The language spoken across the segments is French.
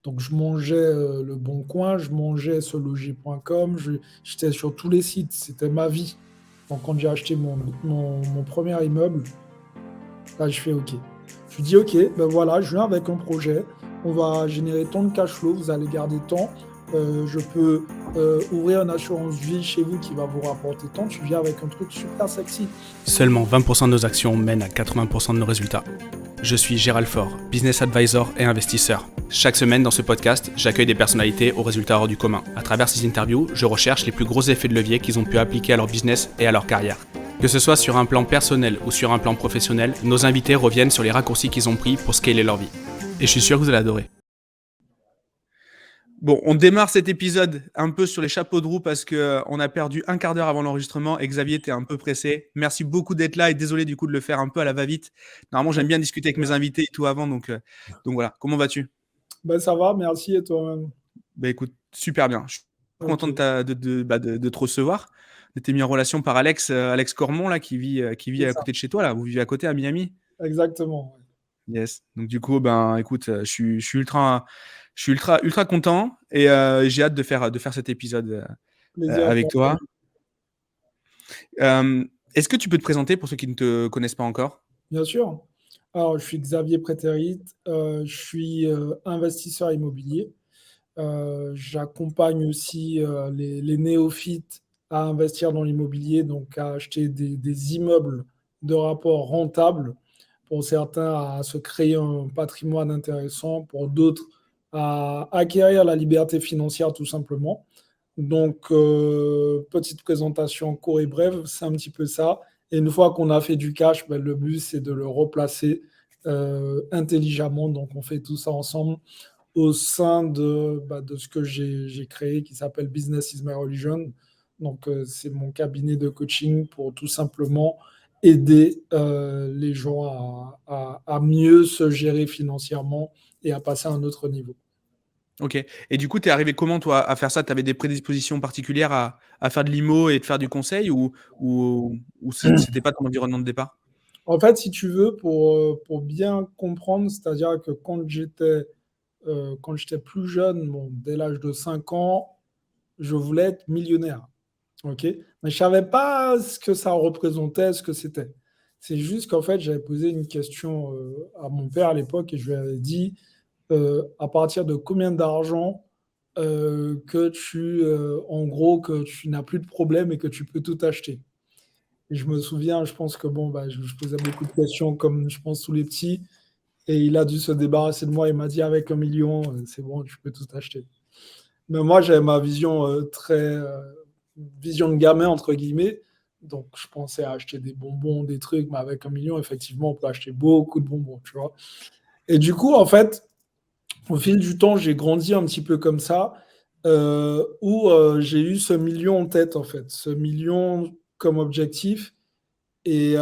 Donc, je mangeais Le Bon Coin, je mangeais seloger.com, j'étais sur tous les sites, c'était ma vie. Donc, quand j'ai acheté mon premier immeuble, là, je fais OK. Je dis OK, ben voilà, je viens avec un projet, on va générer tant de cash flow, vous allez garder tant. Je peux ouvrir une assurance vie chez vous qui va vous rapporter tant. Tu viens avec un truc super sexy. Seulement 20% de nos actions mènent à 80% de nos résultats. Je suis Gérald Faure, business advisor et investisseur. Chaque semaine dans ce podcast, j'accueille des personnalités aux résultats hors du commun. À travers ces interviews, je recherche les plus gros effets de levier qu'ils ont pu appliquer à leur business et à leur carrière. Que ce soit sur un plan personnel ou sur un plan professionnel, nos invités reviennent sur les raccourcis qu'ils ont pris pour scaler leur vie. Et je suis sûr que vous allez adorer. Bon, on démarre cet épisode un peu sur les chapeaux de roue parce qu'on a perdu un quart d'heure avant l'enregistrement et Xavier, t'es un peu pressé. Merci beaucoup d'être là et désolé du coup de le faire un peu à la va-vite. Normalement, j'aime bien discuter avec mes invités et tout avant, donc voilà. Comment vas-tu? Ben, ça va, merci, et toi-même? Bah écoute, super bien. Je suis content OK, de te recevoir. De t'es mis en relation par Alex Cormon là, qui vit c'est à ça, côté de chez toi là. Vous vivez à côté à Miami? exactement. Ouais. Yes. Donc du coup, ben écoute, je suis ultra content et j'ai hâte de faire cet épisode Plaisir à avec toi. partager. Est-ce que tu peux te présenter pour ceux qui ne te connaissent pas encore? Bien sûr. Alors, je suis Xavier Prétérit, je suis investisseur immobilier. J'accompagne aussi les néophytes à investir dans l'immobilier, donc à acheter des immeubles de rapport rentables. Pour certains, à se créer un patrimoine intéressant. Pour d'autres, à acquérir la liberté financière, tout simplement. Donc, petite présentation courte et brève, c'est un petit peu ça. Et une fois qu'on a fait du cash, ben, le but, c'est de le replacer intelligemment. Donc, on fait tout ça ensemble au sein de ce que j'ai créé qui s'appelle Business is my religion. Donc, c'est mon cabinet de coaching pour tout simplement aider les gens à mieux se gérer financièrement et à passer à un autre niveau. Ok. Et du coup, t'es arrivé comment toi à faire ça? T'avais des prédispositions particulières à faire de l'IMO et de faire du conseil ou c'était pas ton environnement de départ? En fait, si tu veux, pour bien comprendre, c'est-à-dire que quand j'étais plus jeune, bon, dès l'âge de 5 ans, je voulais être millionnaire. OK? Mais je savais pas ce que ça représentait, ce que c'était. C'est juste qu'en fait, j'avais posé une question à mon père à l'époque et je lui avais dit à partir de combien d'argent en gros, que tu n'as plus de problème et que tu peux tout acheter. Et je me souviens, je pense que bon, bah, je posais beaucoup de questions comme je pense tous les petits. Et il a dû se débarrasser de moi. Il m'a dit avec 1 million, c'est bon, tu peux tout acheter. Mais moi, j'avais ma vision vision de gamin, entre guillemets. Donc, je pensais à acheter des bonbons, des trucs, mais avec 1 million, effectivement, on peut acheter beaucoup de bonbons, tu vois. Et du coup, en fait, au fil du temps, j'ai grandi un petit peu comme ça, où j'ai eu ce million en tête, en fait, ce million comme objectif. Et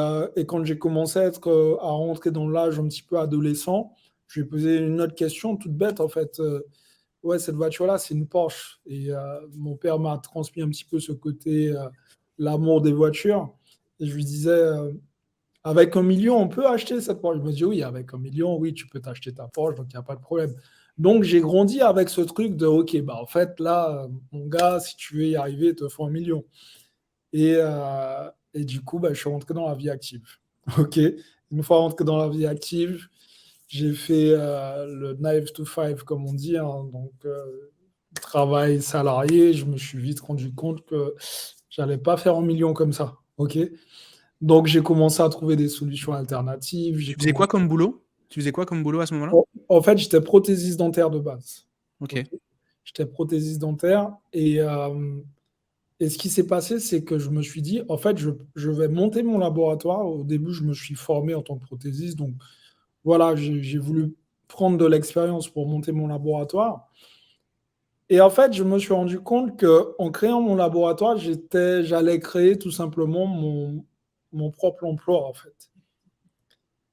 quand j'ai commencé à rentrer dans l'âge un petit peu adolescent, je lui ai posé une autre question toute bête, en fait. Ouais, cette voiture-là, c'est une Porsche. Et mon père m'a transmis un petit peu ce côté, l'amour des voitures. Et je lui disais, avec 1 million, on peut acheter cette Porsche. Il me dit, oui, avec 1 million, oui, tu peux t'acheter ta Porsche, donc il n'y a pas de problème. Donc j'ai grandi avec ce truc de, OK, bah, en fait, là, mon gars, si tu veux y arriver, il te faut 1 million. Et du coup, bah, je suis rentré dans la vie active. OK. Une fois rentré dans la vie active, j'ai fait le 9 to 5, comme on dit, hein, donc travail salarié. Je me suis vite rendu compte que j'allais pas faire 1 million comme ça. OK. Donc, j'ai commencé à trouver des solutions alternatives. J'ai Tu faisais quoi commencé... comme boulot? Tu faisais quoi comme boulot à ce moment-là? En fait, j'étais prothésiste dentaire de base. Ok. OK. J'étais prothésiste dentaire et ce qui s'est passé, c'est que je me suis dit, en fait, je vais monter mon laboratoire. Au début, je me suis formé en tant que prothésiste. Donc, voilà, j'ai voulu prendre de l'expérience pour monter mon laboratoire. Et en fait, je me suis rendu compte qu'en créant mon laboratoire, j'allais créer tout simplement mon propre emploi, en fait.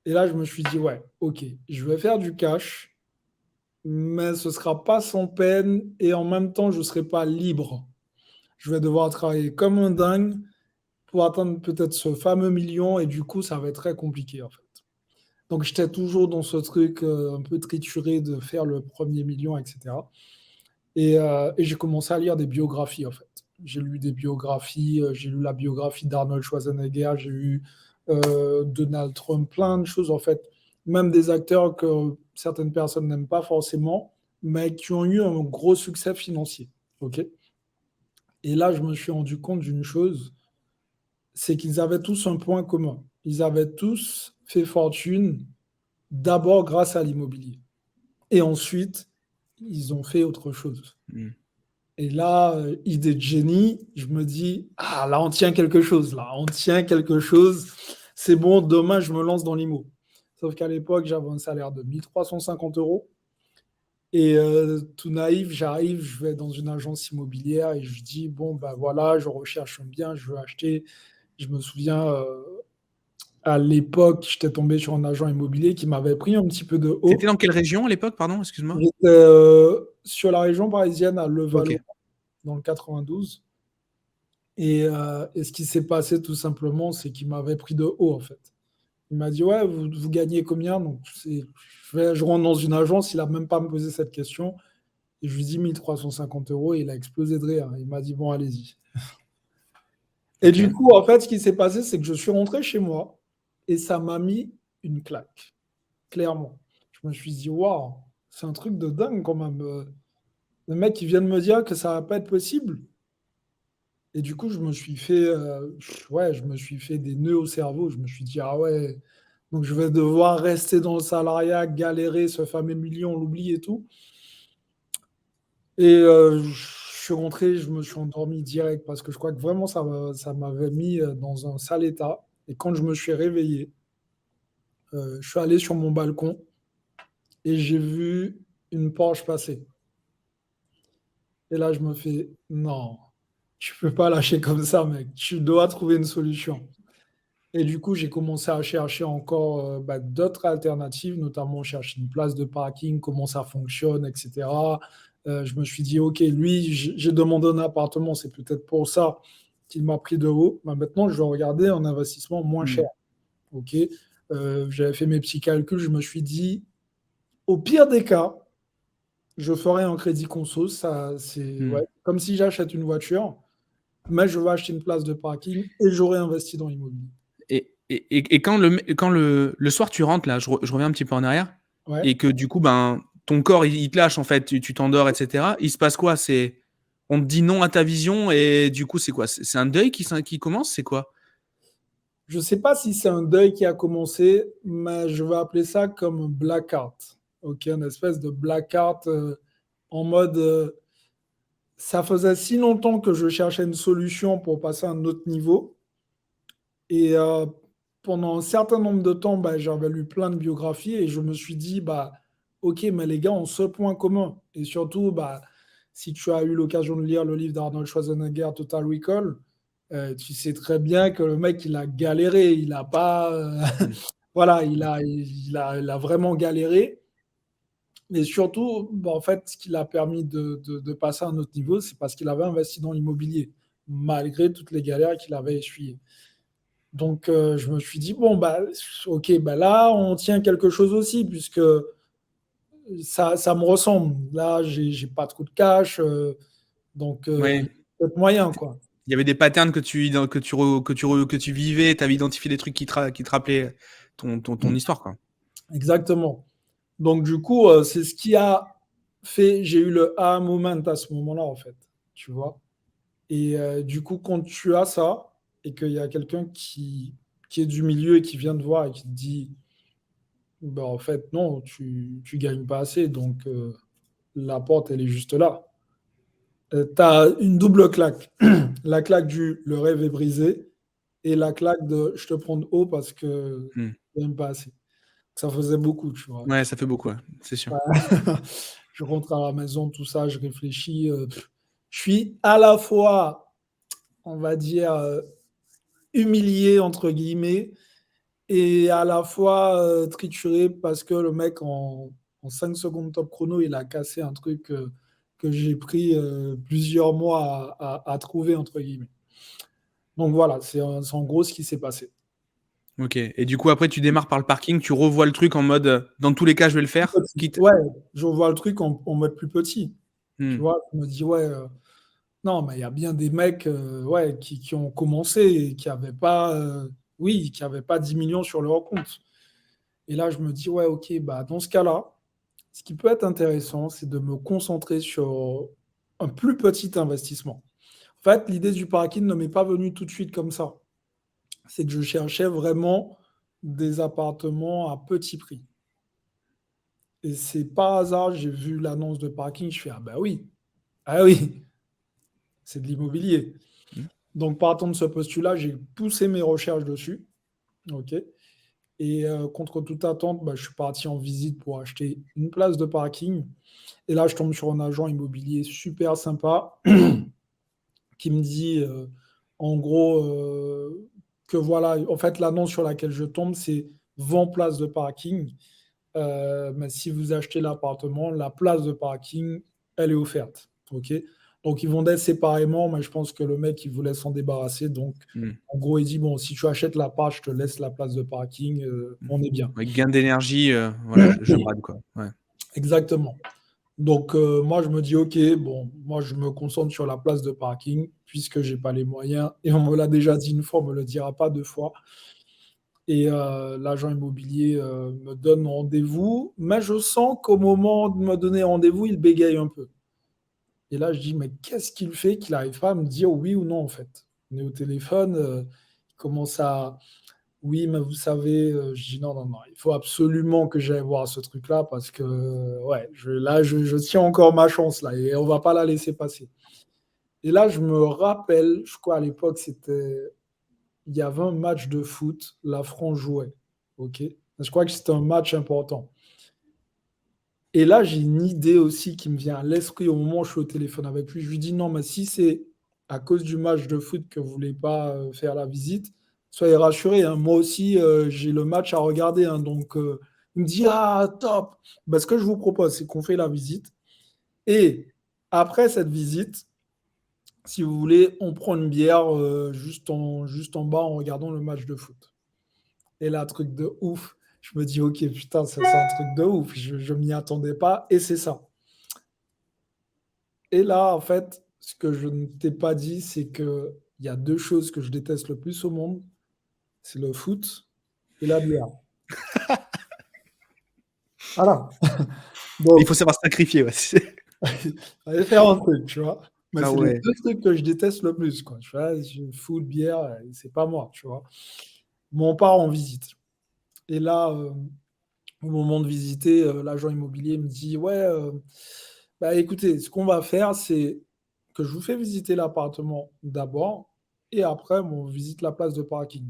Et là, je me suis dit, ouais, OK, je vais faire du cash, mais ce ne sera pas sans peine et en même temps, je ne serai pas libre. Je vais devoir travailler comme un dingue pour atteindre peut-être ce fameux million et du coup, ça va être très compliqué, en fait. Donc, j'étais toujours dans ce truc un peu trituré de faire le premier million, etc. Et j'ai commencé à lire des biographies, en fait. J'ai lu des biographies, j'ai lu la biographie d'Arnold Schwarzenegger, j'ai lu Donald Trump, plein de choses, en fait. Même des acteurs que certaines personnes n'aiment pas forcément, mais qui ont eu un gros succès financier. OK? Et là, je me suis rendu compte d'une chose, c'est qu'ils avaient tous un point commun. Ils avaient tous fait fortune d'abord grâce à l'immobilier. Et ensuite, ils ont fait autre chose. Hmm. Et là, idée de génie, je me dis, ah là, on tient quelque chose, là, on tient quelque chose. C'est bon, demain, je me lance dans l'IMO. Sauf qu'à l'époque, j'avais un salaire de 1 350 euros. Et tout naïf, j'arrive, je vais dans une agence immobilière et je dis, bon, ben voilà, je recherche un bien, je veux acheter. Je me souviens, à l'époque, j'étais tombé sur un agent immobilier qui m'avait pris un petit peu de T'étais haut. dans quelle région à l'époque, pardon, excuse-moi? J'étais sur la région parisienne, à Ok. Levallois, dans le 92. Et ce qui s'est passé tout simplement, c'est qu'il m'avait pris de haut, en fait. Il m'a dit, ouais, vous gagnez combien? Donc, je rentre dans une agence, il n'a même pas me posé cette question. Et je lui dis 1 350 euros et il a explosé de rire. Il m'a dit, bon, allez-y. Et Ok. du coup, en fait, ce qui s'est passé, c'est que je suis rentré chez moi et ça m'a mis une claque, clairement. Je me suis dit, waouh, c'est un truc de dingue quand même. Le mec qui vient de me dire que ça va pas être possible. Et du coup, je me suis fait des nœuds au cerveau. Je me suis dit, ah ouais, donc je vais devoir rester dans le salariat, galérer ce fameux million, on l'oublie et tout. Et je suis rentré, je me suis endormi direct parce que je crois que vraiment ça m'avait mis dans un sale état. Et quand je me suis réveillé, je suis allé sur mon balcon et j'ai vu une Porsche passer. Et là, je me fais, non, tu peux pas lâcher comme ça, mec. Tu dois trouver une solution. Et du coup, j'ai commencé à chercher encore d'autres alternatives, notamment chercher une place de parking, comment ça fonctionne, etc. Je me suis dit, OK, lui, j'ai demandé un appartement, c'est peut-être pour ça qu'il m'a pris de haut. Bah, maintenant, je vais regarder un investissement moins cher. Hmm. OK. J'avais fait mes petits calculs, je me suis dit, au pire des cas, je ferai un crédit conso. Ça, c'est Hmm. ouais, comme si j'achète une voiture, mais je vais acheter une place de parking et j'aurai investi dans l'immobilier. Et quand le soir tu rentres là, je reviens un petit peu en arrière, Ouais. et que du coup, ben, ton corps il te lâche en fait, tu t'endors, etc. Il se passe quoi? On te dit non à ta vision et du coup, c'est quoi? C'est un deuil qui commence? C'est quoi? Je ne sais pas si c'est un deuil qui a commencé, mais je vais appeler ça comme un blackout. Ok, une espèce de blackout en mode ça faisait si longtemps que je cherchais une solution pour passer à un autre niveau. Et pendant un certain nombre de temps, bah, j'avais lu plein de biographies et je me suis dit, bah, ok, mais les gars ont ce point commun. Et surtout, bah, si tu as eu l'occasion de lire le livre d'Arnold Schwarzenegger, Total Recall, tu sais très bien que le mec, il a galéré. Il n'a pas. Hmm. Voilà, il a vraiment galéré. Mais surtout, bah, en fait, ce qui l'a permis de passer à un autre niveau, c'est parce qu'il avait investi dans l'immobilier, malgré toutes les galères qu'il avait essuyées. Donc, je me suis dit, bon, bah, ok, bah là, on tient quelque chose aussi, puisque ça me ressemble. Là, j'ai pas trop de cash, donc il y Ouais. a peut-être moyen, quoi. Il y avait des patterns que tu vivais, tu avais identifié des trucs qui te rappelaient ton histoire, quoi. Exactement. Donc, du coup, c'est ce qui a fait, j'ai eu le aha moment à ce moment-là, en fait, tu vois. Et du coup, quand tu as ça, et qu'il y a quelqu'un qui est du milieu et qui vient te voir et qui te dit, bah, en fait, non, tu gagnes pas assez, donc la porte, elle est juste là. Tu as une double claque. La claque du le rêve est brisé et la claque de je te prends de haut parce que Hmm. tu n'aimes pas assez. Ça faisait beaucoup, tu vois. Ouais, ça fait beaucoup, ouais, c'est sûr. Je rentre à la maison, tout ça, je réfléchis. Je suis à la fois, on va dire, humilié, entre guillemets, et à la fois trituré parce que le mec, en 5 secondes top chrono, il a cassé un truc que j'ai pris plusieurs mois à trouver, entre guillemets. Donc voilà, c'est en gros ce qui s'est passé. Ok. Et du coup, après, tu démarres par le parking, tu revois le truc en mode dans tous les cas, je vais le faire. Quitte. Ouais, je vois le truc en mode plus petit. Tu Hmm. vois, je me dis, ouais, non, mais il y a bien des mecs ouais, qui ont commencé et qui n'avaient pas, oui, qui avaient pas 10 millions sur leur compte. Et là, je me dis, ouais, ok, bah, dans ce cas-là, ce qui peut être intéressant, c'est de me concentrer sur un plus petit investissement. En fait, l'idée du parking ne m'est pas venue tout de suite comme ça. C'est que je cherchais vraiment des appartements à petit prix. Et c'est par hasard, j'ai vu l'annonce de parking, je fais, ah oui, c'est de l'immobilier. Hmm. Donc, partant de ce postulat, j'ai poussé mes recherches dessus. OK. Et contre toute attente, bah, je suis parti en visite pour acheter une place de parking. Et là, je tombe sur un agent immobilier super sympa qui me dit, en gros, que voilà, en fait, l'annonce sur laquelle je tombe, c'est 20 places de parking. Mais si vous achetez l'appartement, la place de parking, elle est offerte. OK. Donc, ils vendaient séparément, mais je pense que le mec, il voulait s'en débarrasser. Donc, Hmm. en gros, il dit, bon, si tu achètes l'appart, je te laisse la place de parking, on est bien. Avec gain d'énergie, voilà, je brade quoi. Ouais. Exactement. Donc, moi, je me dis, OK, bon, moi, je me concentre sur la place de parking, puisque j'ai pas les moyens. Et on me l'a déjà dit une fois, on me le dira pas deux fois. Et l'agent immobilier me donne rendez-vous, mais je sens qu'au moment de me donner rendez-vous, il bégaye un peu. Et là, je dis, mais qu'est-ce qu'il fait qu'il n'arrive pas à me dire oui ou non, en fait? On est au téléphone, il commence à, oui, mais vous savez, je dis non, non, non, il faut absolument que j'aille voir ce truc-là parce que, ouais, je tiens encore ma chance là et on va pas la laisser passer. Et là, je me rappelle, je crois à l'époque, il y avait un match de foot, la France jouait, ok? Je crois que c'était un match important. Et là, j'ai une idée aussi qui me vient à l'esprit au moment où je suis au téléphone avec lui. Je lui dis non, mais si c'est à cause du match de foot que vous voulez pas faire la visite, soyez rassurés, hein. Moi aussi, j'ai le match à regarder, hein. Donc, il me dit ah, top. Ben, ce que je vous propose, c'est qu'on fait la visite. Et après cette visite, si vous voulez, on prend une bière juste en bas en regardant le match de foot. Et là, truc de ouf. Je me dis, ok, putain, ça c'est un truc de ouf. Je m'y attendais pas. Et c'est ça. Et là, en fait, ce que je ne t'ai pas dit, c'est qu'il y a deux choses que je déteste le plus au monde. C'est le foot et la bière. Voilà. Il Donc, faut savoir se sacrifier. Ouais. fallait faire un truc, tu vois. Mais Ah c'est les ouais. deux trucs que je déteste le plus, quoi. Tu vois, foot, bière, c'est pas moi, tu vois. Mais on part en visite. Et là, au moment de visiter, l'agent immobilier me dit, ouais, bah écoutez, ce qu'on va faire, c'est que je vous fais visiter l'appartement d'abord, et après, on visite la place de parking.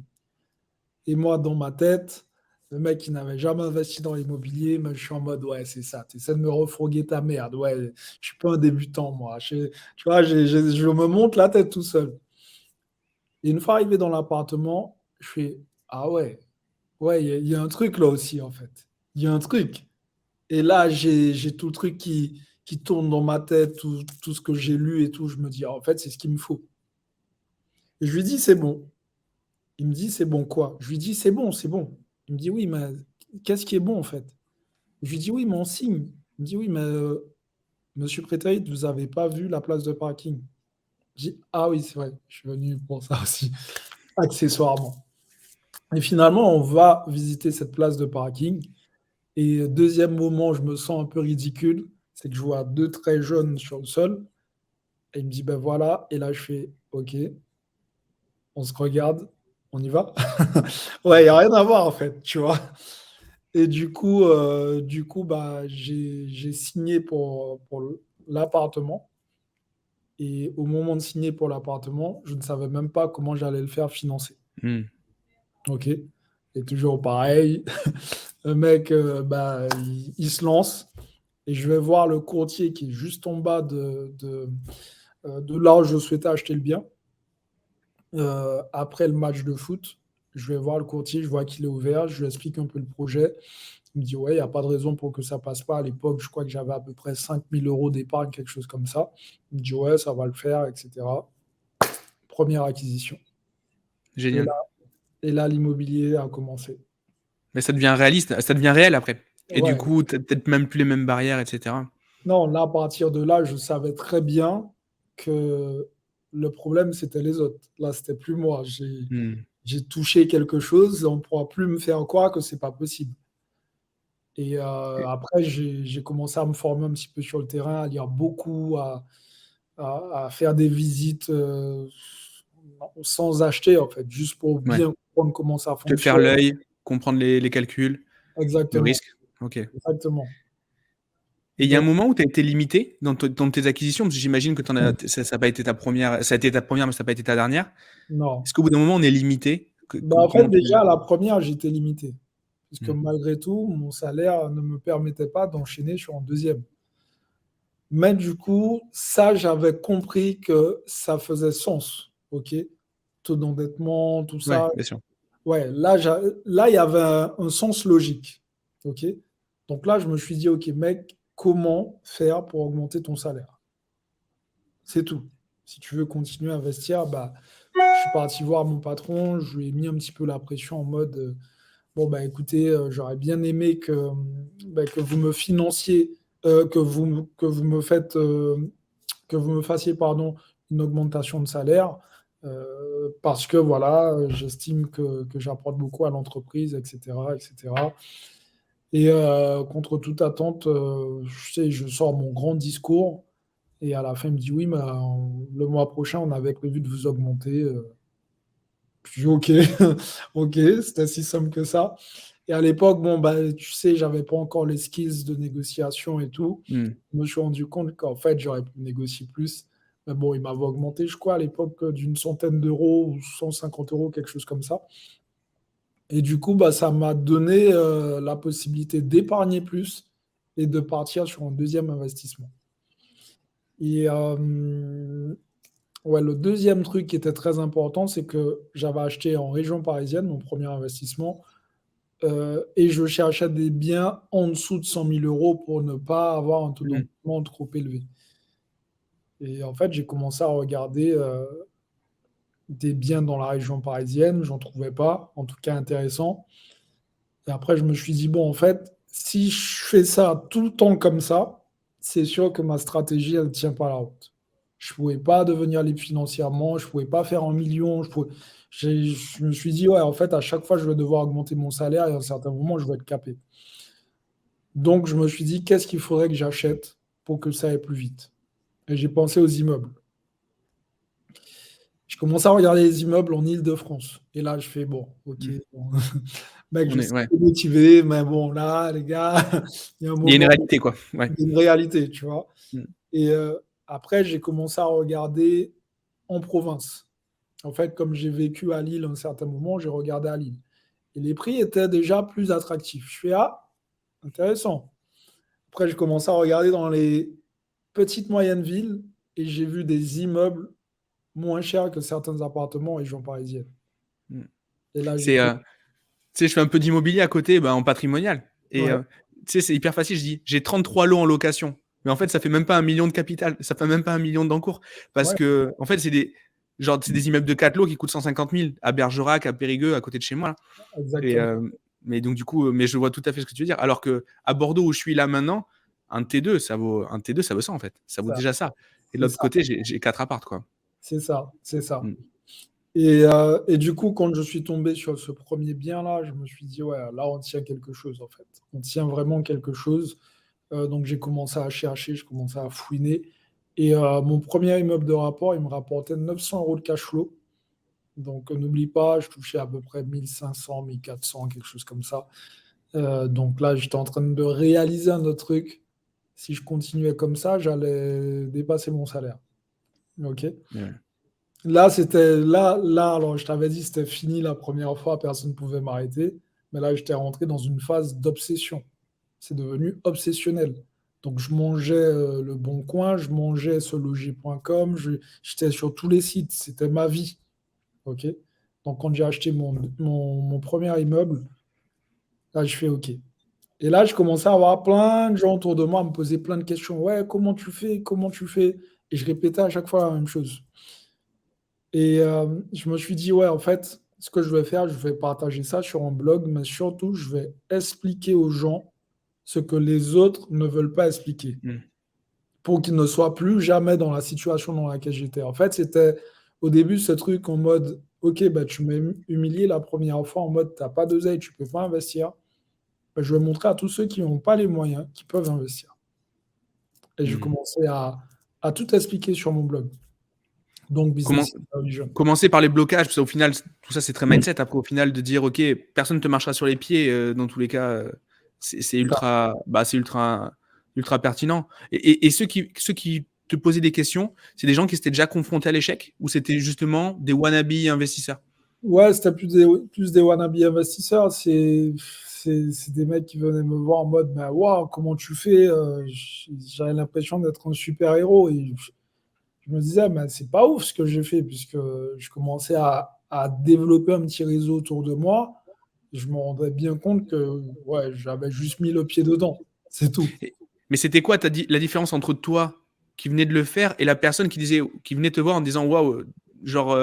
Et moi, dans ma tête, le mec qui n'avait jamais investi dans l'immobilier, mais je suis en mode, ouais, c'est ça, tu essaies de me refourguer ta merde. Ouais, je suis pas un débutant, moi. Tu vois, je me monte la tête tout seul. Et une fois arrivé dans l'appartement, je fais, ah ouais, il y a un truc là aussi, en fait. Il y a un truc. Et là, j'ai tout le truc qui tourne dans ma tête, tout ce que j'ai lu et tout. Je me dis, ah, en fait, c'est ce qu'il me faut. Et je lui dis, c'est bon. Il me dit, c'est bon quoi? Je lui dis, c'est bon, c'est bon. Il me dit, oui, mais qu'est-ce qui est bon en fait? Je lui dis, oui, mais on signe. Il me dit, oui, mais monsieur Prétaït, vous n'avez pas vu la place de parking. Je dis, ah oui, c'est vrai, je suis venu pour ça aussi, accessoirement. Et finalement, on va visiter cette place de parking. Et deuxième moment, je me sens un peu ridicule, c'est que je vois deux très jeunes sur le sol. Et il me dit, ben voilà. Et là, je fais, OK, on se regarde, on y va. Ouais, il n'y a rien à voir en fait, tu vois. Et du coup bah, j'ai signé pour l'appartement. Et au moment de signer pour l'appartement, je ne savais même pas comment j'allais le faire financer. Hmm. OK. Et toujours pareil, le mec, bah, il se lance. Et je vais voir le courtier qui est juste en bas de là où je souhaitais acheter le bien. Après le match de foot, je vais voir le courtier, je vois qu'il est ouvert, je lui explique un peu le projet. Il me dit, ouais, il n'y a pas de raison pour que ça passe pas. À l'époque, je crois que j'avais à peu près 5 000 € d'épargne, quelque chose comme ça. Il me dit, ouais, ça va le faire, etc. Première acquisition. Et Génial. là, Et là, l'immobilier a commencé. Mais ça devient réaliste, ça devient réel après. Et du Ouais. coup, tu peut-être même plus les mêmes barrières, etc. Non, là, à partir de là, je savais très bien que le problème, c'était les autres. Là, c'était plus moi. Hmm. J'ai touché quelque chose, on ne pourra plus me faire croire que c'est pas possible. Et après, j'ai commencé à me former un petit peu sur le terrain, à lire beaucoup, à faire des visites sans acheter, en fait, juste pour Ouais. bien comprendre comment ça Te faire fonctionne. l'œil, comprendre les calculs, le Exactement, risque. Ok. Et exactement. il y a un Donc, moment où tu as été limité dans tes acquisitions, parce que j'imagine que ça n'a pas été ta première, ça a été ta première, mais ça n'a pas été ta dernière. non. Est-ce qu'au bout d'un moment, on est limité? Ben, en fait, Comment déjà, tu... à la première, j'étais limité. Puisque Hmm. malgré tout, mon salaire ne me permettait pas d'enchaîner sur un deuxième. Mais du coup, ça, j'avais compris que ça faisait sens. OK? Taux d'endettement, tout Ouais, ça. bien sûr. Ouais, là, il y avait un sens logique. OK? Donc là, je me suis dit, OK, mec, comment faire pour augmenter ton salaire? C'est tout. Si tu veux continuer à investir, bah, je suis parti voir mon patron, je lui ai mis un petit peu la pression en mode, bon, bah, écoutez, j'aurais bien aimé bah, que vous me financiez, que vous me faites, que vous me fassiez, pardon, une augmentation de salaire, parce que voilà, j'estime que j'apporte beaucoup à l'entreprise, etc., etc. Et contre toute attente, je sais, je sors mon grand discours et à la fin, il me dit oui, mais le mois prochain, on avait prévu de vous augmenter. Je dis ok, ok, c'était si simple que ça. Et à l'époque, bon, bah, tu sais, j'avais pas encore les skills de négociation et tout. Hmm. Je me suis rendu compte qu'en fait, j'aurais pu négocier plus. Mais bon, il m'avait augmenté, je crois, à l'époque, d'une centaine d'euros ou 150 euros, quelque chose comme ça. Et du coup, bah, ça m'a donné la possibilité d'épargner plus et de partir sur un deuxième investissement. Et ouais, le deuxième truc qui était très important, c'est que j'avais acheté en région parisienne mon premier investissement et je cherchais des biens en dessous de 100 000 euros pour ne pas avoir un taux Hmm. d'endettement trop élevé. Et en fait, j'ai commencé à regarder des biens dans la région parisienne, j'en trouvais pas, en tout cas intéressant. Et après, je me suis dit, bon, en fait, si je fais ça tout le temps comme ça, c'est sûr que ma stratégie, elle ne tient pas la route. Je ne pouvais pas devenir libre financièrement, je ne pouvais pas faire un million. Je me suis dit, ouais, en fait, à chaque fois, je vais devoir augmenter mon salaire et à un certain moment, je vais être capé. Donc, je me suis dit, qu'est-ce qu'il faudrait que j'achète pour que ça aille plus vite? Et j'ai pensé aux immeubles. Je commençais à regarder les immeubles en Île-de-France. Et là, je fais, bon, ok, Hmm. bon. Mec, je On est, suis ouais. motivé, mais bon, là, les gars, il y a un Il y a une moment, réalité, quoi. Ouais. il y a une réalité, tu vois. Hmm. Et après, j'ai commencé à regarder en province. En fait, comme j'ai vécu à Lille à un certain moment, j'ai regardé à Lille. Et les prix étaient déjà plus attractifs. Je fais, ah, intéressant. Après, j'ai commencé à regarder dans les petites moyennes villes et j'ai vu des immeubles moins chers que certains appartements en région parisienne. Hmm. Et là, j'ai C'est, pris. tu sais, je fais un peu d'immobilier à côté, en patrimonial. Et Ouais, tu sais, c'est hyper facile. Je dis, j'ai 33 lots en location. Mais en fait, ça fait même pas 1 million de capital. Ça fait même pas 1 million d'encours. Parce ouais, que, en fait, c'est des immeubles de 4 lots qui coûtent 150 000 à Bergerac, à Périgueux, à côté de chez moi, là. Et, exactement. mais donc, du coup, mais je vois tout à fait ce que tu veux dire. Alors que à Bordeaux, où je suis là maintenant, un T2, ça vaut ça, en fait. Ça vaut Ça, déjà ça. Et de c'est l'autre ça, côté, j'ai 4 apparts, quoi. c'est ça, c'est ça. Mm. Et du coup, quand je suis tombé sur ce premier bien-là, je me suis dit, ouais, là, on tient quelque chose, en fait. On tient vraiment quelque chose. Donc, j'ai commencé à chercher, je commençais à fouiner. Et mon premier immeuble de rapport, il me rapportait 900 euros de cash flow. Donc, n'oublie pas, je touchais à peu près 1500, 1400, quelque chose comme ça. Donc là, j'étais en train de réaliser un autre truc. Si je continuais comme ça, j'allais dépasser mon salaire. OK? Ouais. Alors je t'avais dit, c'était fini la première fois, personne ne pouvait m'arrêter. Mais là, j'étais rentré dans une phase d'obsession. C'est devenu obsessionnel. Donc, je mangeais Le Bon Coin, je mangeais seloger.com, j'étais sur tous les sites. C'était ma vie. OK? Donc, quand j'ai acheté mon premier immeuble, là, je fais OK. Et là, je commençais à avoir plein de gens autour de moi à me poser plein de questions. Ouais, comment tu fais? Comment tu fais? Et je répétais à chaque fois la même chose. Et je me suis dit, ouais, en fait, ce que je vais faire, je vais partager ça sur un blog, mais surtout, je vais expliquer aux gens ce que les autres ne veulent pas expliquer Hmm. pour qu'ils ne soient plus jamais dans la situation dans laquelle j'étais. En fait, c'était au début ce truc en mode, OK, bah, tu m'as humilié la première fois en mode, tu n'as pas d'oseille, tu ne peux pas investir. Bah, je vais montrer à tous ceux qui n'ont pas les moyens, qui peuvent investir. Et je Hmm. commençais à tout expliquer sur mon blog. Donc, Comment, Business Intelligence. Commencer par les blocages, parce qu'au final, tout ça, c'est très mindset. Après, au final, de dire, OK, personne ne te marchera sur les pieds, dans tous les cas, c'est ultra pertinent. Et ceux qui te posaient des questions, c'est des gens qui s'étaient déjà confrontés à l'échec ou c'était justement des wannabe investisseurs? Ouais, c'était plus des wannabe investisseurs. C'est des mecs qui venaient me voir en mode, mais waouh, comment tu fais? J'avais l'impression d'être un super-héros. Et je me disais, mais c'est pas ouf ce que j'ai fait, puisque je commençais à développer un petit réseau autour de moi. Et je me rendais bien compte que ouais, j'avais juste mis le pied dedans. C'est tout. Mais c'était quoi la différence entre toi qui venais de le faire et la personne qui venait te voir en disant waouh, genre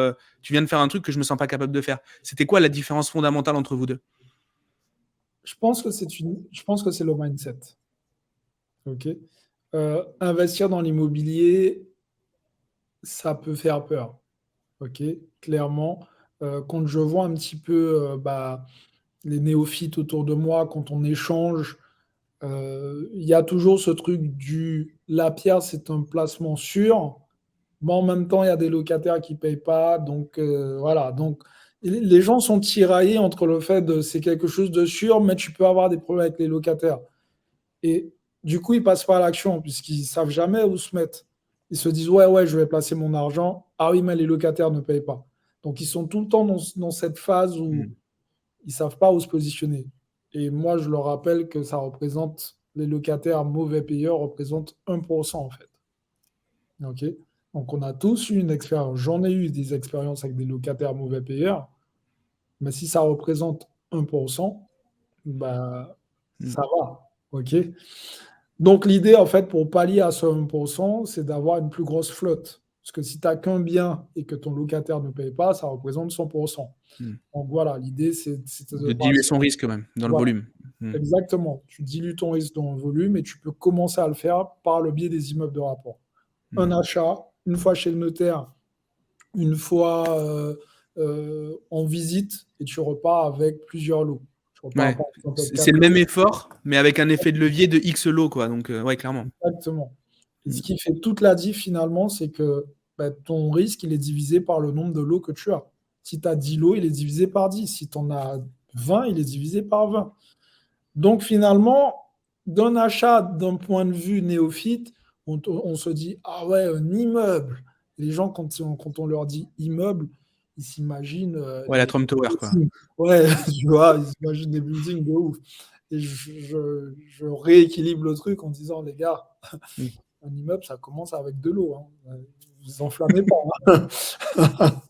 tu viens de faire un truc que je me sens pas capable de faire. C'était quoi la différence fondamentale entre vous deux? Je pense que c'est le mindset. Ok. Investir dans l'immobilier, ça peut faire peur. Ok. Clairement, quand je vois un petit peu bah, les néophytes autour de moi, quand on échange, il y a toujours ce truc du la pierre, c'est un placement sûr, mais en même temps, il y a des locataires qui ne payent pas. Donc, voilà. Donc, les gens sont tiraillés entre le fait de c'est quelque chose de sûr, mais tu peux avoir des problèmes avec les locataires. Et du coup, ils ne passent pas à l'action puisqu'ils ne savent jamais où se mettre. Ils se disent, ouais, ouais, je vais placer mon argent. Ah oui, mais les locataires ne payent pas. Donc, ils sont tout le temps dans cette phase où Hmm. ils ne savent pas où se positionner. Et moi, je leur rappelle que ça représente, les locataires mauvais payeurs représentent 1% en fait. OK? Donc, on a tous eu une expérience. J'en ai eu des expériences avec des locataires mauvais payeurs. Mais si ça représente 1%, bah, Hmm. ça va. OK? Donc, l'idée, en fait, pour pallier à ce 1%, c'est d'avoir une plus grosse flotte. Parce que si tu n'as qu'un bien et que ton locataire ne paye pas, ça représente 100%. Hmm. Donc, voilà, l'idée, c'est de De diluer son risque quand même dans le voilà, volume. Hmm. exactement. Tu dilues ton risque dans le volume et tu peux commencer à le faire par le biais des immeubles de rapport. Hmm. Un achat, une fois chez le notaire, une fois en visite, et tu repars avec plusieurs lots. Tu repars Ouais. par exemple avec C'est 4 le même lots. effort, mais avec un effet de levier de X lots, quoi. Donc, ouais, clairement. Exactement. Et ce Hmm. qui fait toute la diff finalement, c'est que bah, ton risque, il est divisé par le nombre de lots que tu as. Si tu as 10 lots, il est divisé par 10. Si tu en as 20, il est divisé par 20. Donc finalement, d'un achat d'un point de vue néophyte, on se dit, ah ouais, un immeuble. Les gens, quand on leur dit immeuble, ils s'imaginent Ouais, la Trump Tower, quoi. buildings. Ouais, tu vois, ils s'imaginent des buildings de ouf. Et je rééquilibre le truc en disant, les gars, Hmm. un immeuble, ça commence avec de l'eau. Hein. Vous enflammez pas. Hein.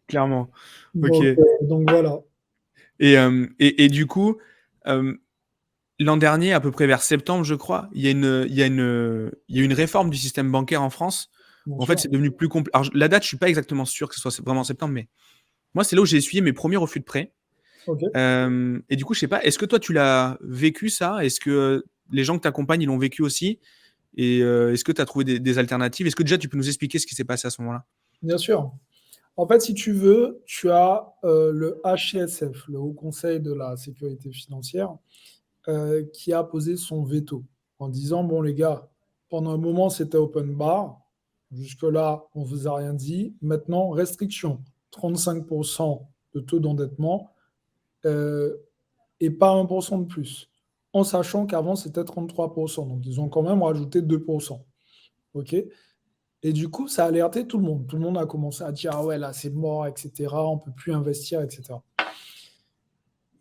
Clairement. Ok. Donc voilà. Et du coup, euh, l'an dernier, à peu près vers septembre, je crois, il y a une réforme du système bancaire en France. Bien En fait, sûr. c'est devenu plus compliqué. Alors, la date, je suis pas exactement sûr que ce soit vraiment en septembre, mais moi, c'est là où j'ai essuyé mes premiers refus de prêt. OK. Et du coup, je sais pas, est-ce que toi, tu l'as vécu ça? Est-ce que les gens que tu accompagnes, ils l'ont vécu aussi? Et est-ce que tu as trouvé des alternatives? Est-ce que déjà, tu peux nous expliquer ce qui s'est passé à ce moment-là? Bien sûr. En fait, si tu veux, tu as le HCSF, le Haut Conseil de la sécurité financière, qui a posé son veto en disant, bon les gars, pendant un moment c'était open bar, jusque-là on ne vous a rien dit, maintenant restriction, 35% de taux d'endettement euh, et pas 1% de plus, en sachant qu'avant c'était 33%, donc ils ont quand même rajouté 2%. OK? Et du coup, ça a alerté tout le monde. Tout le monde a commencé à dire, ah ouais, là, c'est mort, etc. On ne peut plus investir, etc.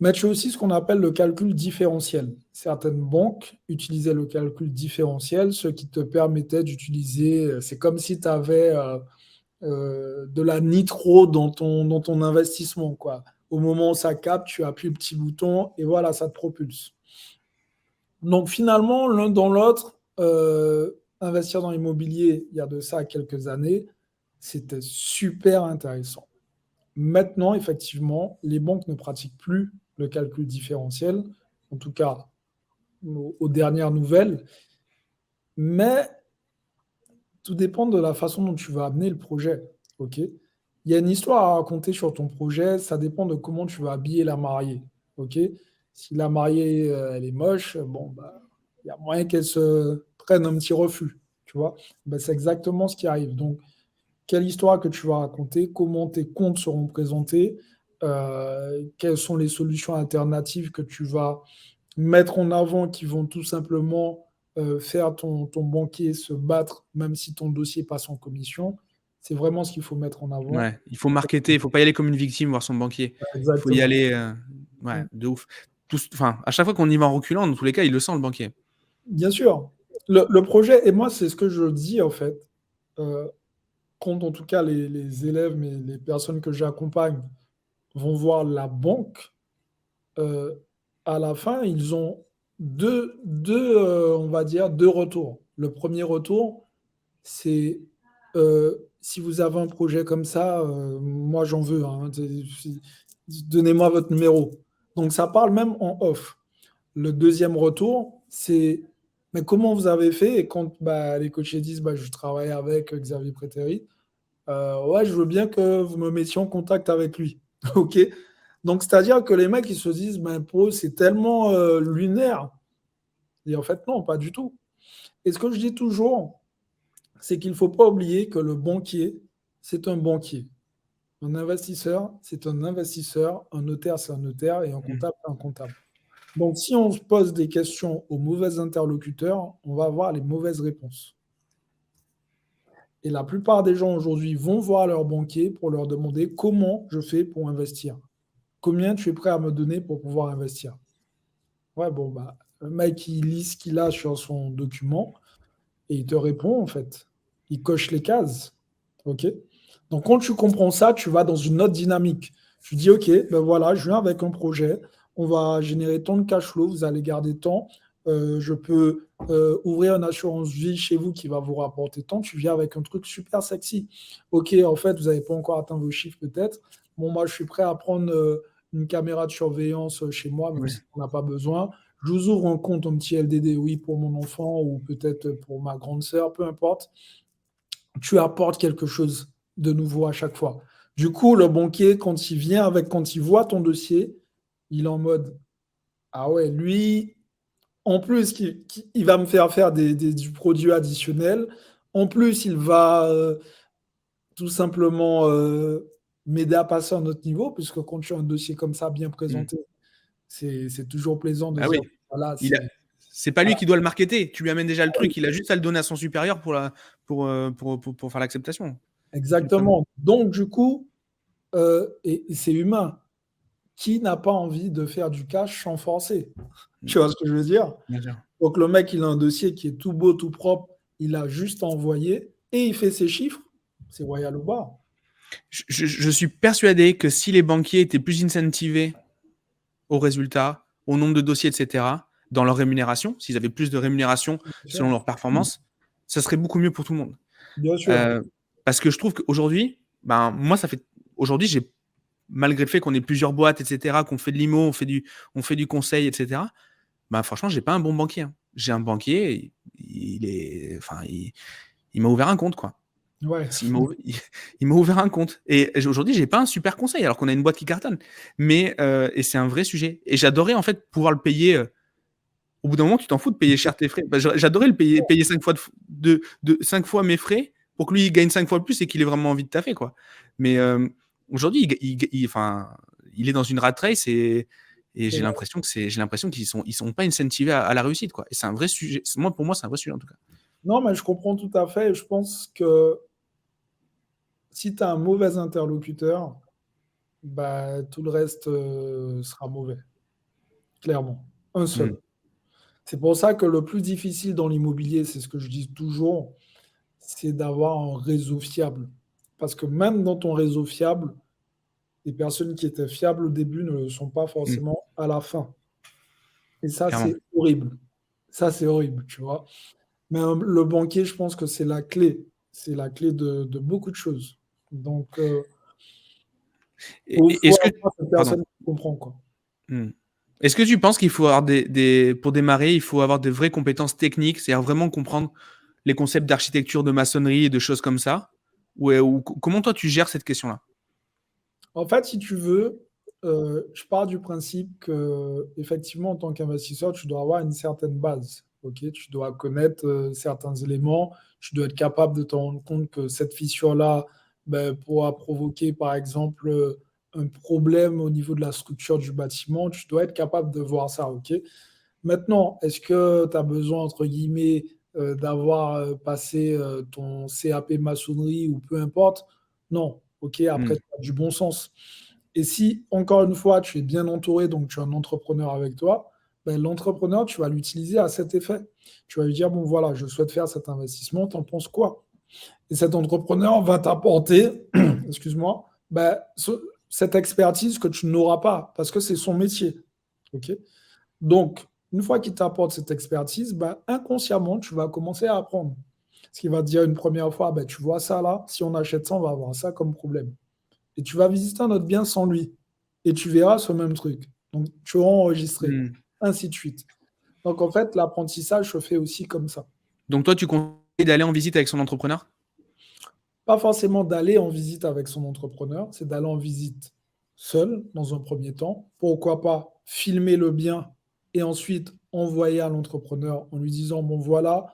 Mais tu as aussi ce qu'on appelle le calcul différentiel. Certaines banques utilisaient le calcul différentiel, ce qui te permettait d'utiliser, c'est comme si tu avais de la nitro dans ton investissement, quoi. Au moment où ça capte, tu appuies le petit bouton et voilà, ça te propulse. Donc finalement, l'un dans l'autre, investir dans l'immobilier, il y a de ça quelques années, c'était super intéressant. maintenant, effectivement, les banques ne pratiquent plus le calcul différentiel, en tout cas aux dernières nouvelles, mais tout dépend de la façon dont tu vas amener le projet. Ok. Il y a une histoire à raconter sur ton projet, ça dépend de comment tu vas habiller la mariée. Ok. Si la mariée, elle est moche, bon, bah, il y a moyen qu'elle se prenne un petit refus. Tu vois. Ben, c'est exactement ce qui arrive. Donc, quelle histoire que tu vas raconter, comment tes comptes seront présentés, quelles sont les solutions alternatives que tu vas mettre en avant qui vont tout simplement faire ton banquier se battre, même si ton dossier passe en commission. C'est vraiment ce qu'il faut mettre en avant. Ouais, il faut marketer, il faut pas y aller comme une victime voir son banquier. Il faut y Exactement. aller, ouais, de ouf. Enfin, à chaque fois qu'on y va en reculant, dans tous les cas, il le sent le banquier. Bien sûr. Le projet, et moi, c'est ce que je dis en fait, euh, quand en tout cas les élèves, mais les personnes que j'accompagne vont voir la banque, euh, à la fin, ils ont on va dire, deux retours. Le premier retour, c'est si vous avez un projet comme ça, moi j'en veux, hein. Donnez-moi votre numéro. Donc ça parle même en off. Le deuxième retour, c'est mais comment vous avez fait? Et quand bah, les coachs disent bah, je travaille avec Xavier Prétéry, ouais, je veux bien que vous me mettiez en contact avec lui. OK? Donc c'est-à-dire que les mecs ils se disent ben, pour eux c'est tellement lunaire. Et en fait, non, pas du tout. Et ce que je dis toujours, c'est qu'il ne faut pas oublier que le banquier, c'est un banquier. Un investisseur, c'est un investisseur. Un notaire, c'est un notaire. Et un Mm. comptable, c'est un comptable. Donc, si on se pose des questions aux mauvais interlocuteurs, on va avoir les mauvaises réponses. Et la plupart des gens aujourd'hui vont voir leur banquier pour leur demander comment je fais pour investir. Combien tu es prêt à me donner pour pouvoir investir? Ouais, bon, bah, le mec, il lit ce qu'il a sur son document et il te répond, en fait. Il coche les cases. OK? Donc, quand tu comprends ça, tu vas dans une autre dynamique. Tu dis, OK, ben voilà, je viens avec un projet. On va générer tant de cash flow, vous allez garder tant. Je peux ouvrir une assurance vie chez vous qui va vous rapporter tant. Tu viens avec un truc super sexy. OK, en fait, vous n'avez pas encore atteint vos chiffres peut-être. Bon, moi, je suis prêt à prendre une caméra de surveillance chez moi, même Ouais. si on n'a pas besoin. Je vous ouvre un compte, un petit LDD, oui, pour mon enfant ou peut-être pour ma grande sœur, peu importe. Tu apportes quelque chose de nouveau à chaque fois. Du coup, le banquier, quand il voit ton dossier, il est en mode, ah ouais, lui, en plus, il va me faire du produit additionnel. En plus, il va tout simplement m'aider à passer à un autre niveau, puisque quand tu as un dossier comme ça bien Mm. présenté, c'est toujours plaisant de Ah dire, oui, voilà, il a... c'est... c'est pas lui Voilà. qui doit le marketer. Tu lui amènes déjà le truc, il a juste à le donner à son supérieur pour faire l'acceptation. Tout simplement. Exactement. Donc, du coup, et c'est humain. Qui n'a pas envie de faire du cash sans forcer? Mm. Tu vois ce que je veux dire? Bien sûr. Donc le mec, il a un dossier qui est tout beau, tout propre, il a juste à envoyer et il fait ses chiffres, c'est royal ou bas. Je suis persuadé que si les banquiers étaient plus incentivés aux résultats, au nombre de dossiers, etc., dans leur rémunération, s'ils avaient plus de rémunération Bien selon sûr. leur performance, ça serait beaucoup mieux pour tout le monde. Bien sûr. Euh, Parce que je trouve qu'aujourd'hui, ben, moi, ça fait. Aujourd'hui, malgré le fait qu'on ait plusieurs boîtes, etc., qu'on fait de l'IMO, on fait du conseil, etc., ben, franchement, j'ai pas un bon banquier, hein. J'ai un banquier, enfin, il m'a ouvert un compte, quoi. Ouais. Il m'a ouvert un compte. Et aujourd'hui, j'ai pas un super conseil, alors qu'on a une boîte qui cartonne. Mais, et c'est un vrai sujet. Et j'adorais, en fait, pouvoir le payer. Au bout d'un moment, tu t'en fous de payer cher tes frais. Bah, j'adorais le payer 5 fois, cinq fois mes frais pour que lui, il gagne 5 fois plus et qu'il ait vraiment envie de taffer, quoi. Mais aujourd'hui, enfin, il est dans une rat race et C'est j'ai vrai. l'impression qu'ils sont pas incentivés à la réussite, quoi. Et c'est un vrai sujet. Pour moi, c'est un vrai sujet, en tout cas. Non, mais je comprends tout à fait. Et je pense que si tu as un mauvais interlocuteur, bah, tout le reste sera mauvais, clairement. Un Mm. seul. C'est pour ça que le plus difficile dans l'immobilier, c'est ce que je dis toujours, c'est d'avoir un réseau fiable. Parce que même dans ton réseau fiable, les personnes qui étaient fiables au début ne le sont pas Mm. forcément à la fin. Et ça, Clairement. c'est horrible. Ça, c'est horrible, tu vois. Mais le banquier, je pense que c'est la clé. C'est la clé de beaucoup de choses. Donc, Faut Est-ce que... avoir cette Pardon. personne qui comprend, quoi. Est-ce que tu penses qu'il faut avoir pour démarrer, il faut avoir de vraies compétences techniques, c'est-à-dire vraiment comprendre les concepts d'architecture, de maçonnerie et de choses comme ça? Ou comment toi tu gères cette question-là? En fait, si tu veux, je pars du principe que, effectivement, en tant qu'investisseur, tu dois avoir une certaine base. Ok, tu dois connaître certains éléments. Tu dois être capable de te rendre compte que cette fissure-là ben, pourra provoquer, par exemple, un problème au niveau de la structure du bâtiment. Tu dois être capable de voir ça. Ok. Maintenant, est-ce que tu as besoin, entre guillemets, d'avoir passé ton CAP maçonnerie ou peu importe? Non. Ok, après, tu as du bon sens. Et si, encore une fois, tu es bien entouré, donc tu as un entrepreneur avec toi, ben, l'entrepreneur, tu vas l'utiliser à cet effet. Tu vas lui dire, bon, voilà, je souhaite faire cet investissement, t'en penses quoi? Et cet entrepreneur va t'apporter, excuse-moi, ben, cette expertise que tu n'auras pas, parce que c'est son métier. Ok. Donc, une fois qu'il t'apporte cette expertise, ben, inconsciemment, tu vas commencer à apprendre. Ce qui va te dire une première fois, ben, tu vois ça là, si on achète ça, on va avoir ça comme problème. Et tu vas visiter un autre bien sans lui. Et tu verras ce même truc. Donc, tu auras enregistré, ainsi de suite. Donc, en fait, l'apprentissage se fait aussi comme ça. Donc toi, tu conseilles d'aller en visite avec son entrepreneur? Pas forcément d'aller en visite avec son entrepreneur, c'est d'aller en visite seul, dans un premier temps. Pourquoi pas filmer le bien et ensuite envoyer à l'entrepreneur en lui disant, bon voilà,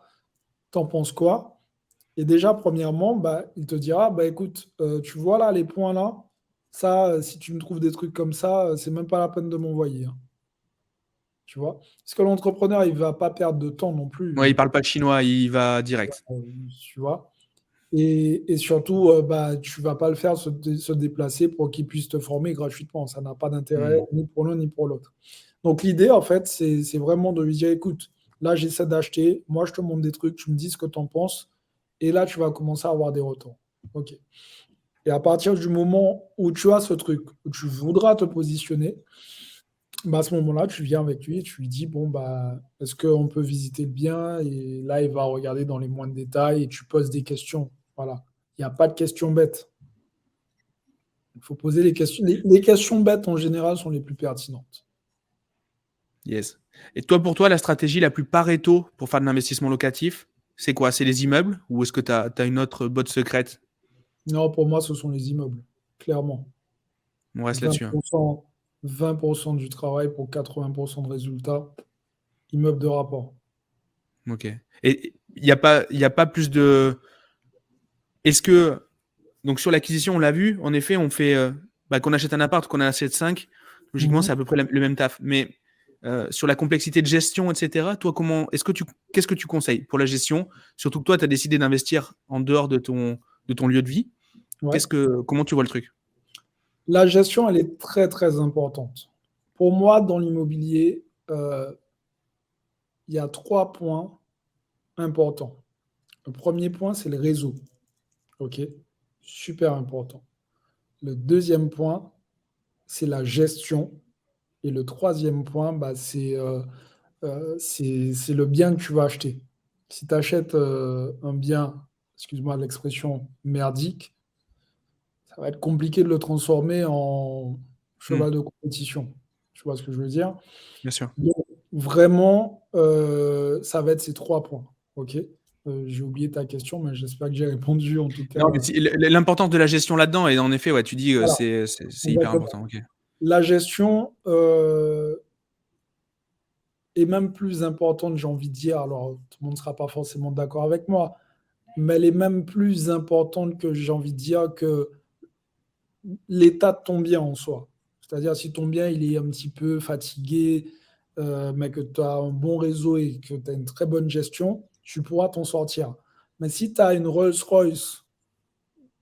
t'en penses quoi? Et déjà, premièrement, bah, il te dira, bah, écoute, tu vois là, les points là, ça, si tu me trouves des trucs comme ça, c'est même pas la peine de m'envoyer, hein. Tu vois? Parce que l'entrepreneur, il va pas perdre de temps non Ouais, plus. il parle pas de chinois, il va direct. Tu vois? Et surtout, bah, tu vas pas le faire se déplacer pour qu'il puisse te former gratuitement. Ça n'a pas d'intérêt ni pour l'un ni pour l'autre. Donc l'idée, en fait, c'est vraiment de lui dire, écoute, là, j'essaie d'acheter, moi, je te montre des trucs, tu me dis ce que tu en penses, et là, tu vas commencer à avoir des retours. OK. Et à partir du moment où tu as ce truc, où tu voudras te positionner, bah, à ce moment-là, tu viens avec lui et tu lui dis, bon, bah, est-ce qu'on peut visiter le bien? Et là, il va regarder dans les moindres détails et tu poses des questions. Voilà. Il n'y a pas de questions bêtes. Il faut poser les questions. Les questions bêtes, en général, sont les plus pertinentes. Yes. Et toi, pour toi, la stratégie la plus Pareto pour faire de l'investissement locatif, c'est quoi? C'est les immeubles? Ou est-ce que tu as une autre botte secrète? Non, pour moi, ce sont les immeubles, clairement. On reste là-dessus. 20%, 20% du travail pour 80% de résultats. Immeuble de rapport. Ok. Et il n'y a pas plus de... Est-ce que... Donc sur l'acquisition, on l'a vu, en effet, on fait... qu'on achète un appart, qu'on en achète 5, logiquement, c'est à peu près le même taf. Mais sur la complexité de gestion, etc., toi, qu'est-ce que tu conseilles pour la gestion? Surtout que toi, tu as décidé d'investir en dehors de ton lieu de vie. Ouais. Comment tu vois le truc? La gestion, elle est très, très importante. Pour moi, dans l'immobilier, il y a 3 points importants. Le premier point, c'est le réseau. OK? Super important. Le deuxième point, c'est la gestion. Et le troisième point, bah, c'est le bien que tu vas acheter. Si tu achètes un bien, excuse-moi l'expression, merdique, ça va être compliqué de le transformer en cheval de compétition. Tu vois ce que je veux dire? Bien sûr. Donc, vraiment, ça va être ces 3 points. OK? J'ai oublié ta question, mais j'espère que j'ai répondu en tout cas. Non, mais l'importance de la gestion là-dedans, et en effet, ouais, tu dis Voilà, c'est hyper exactement. important. Ok. La gestion est même plus importante, j'ai envie de dire. Alors, tout le monde ne sera pas forcément d'accord avec moi, mais elle est même plus importante que, j'ai envie de dire, que l'état de ton bien en soi. C'est-à-dire, si ton bien il est un petit peu fatigué, mais que tu as un bon réseau et que tu as une très bonne gestion, tu pourras t'en sortir. Mais si tu as une Rolls-Royce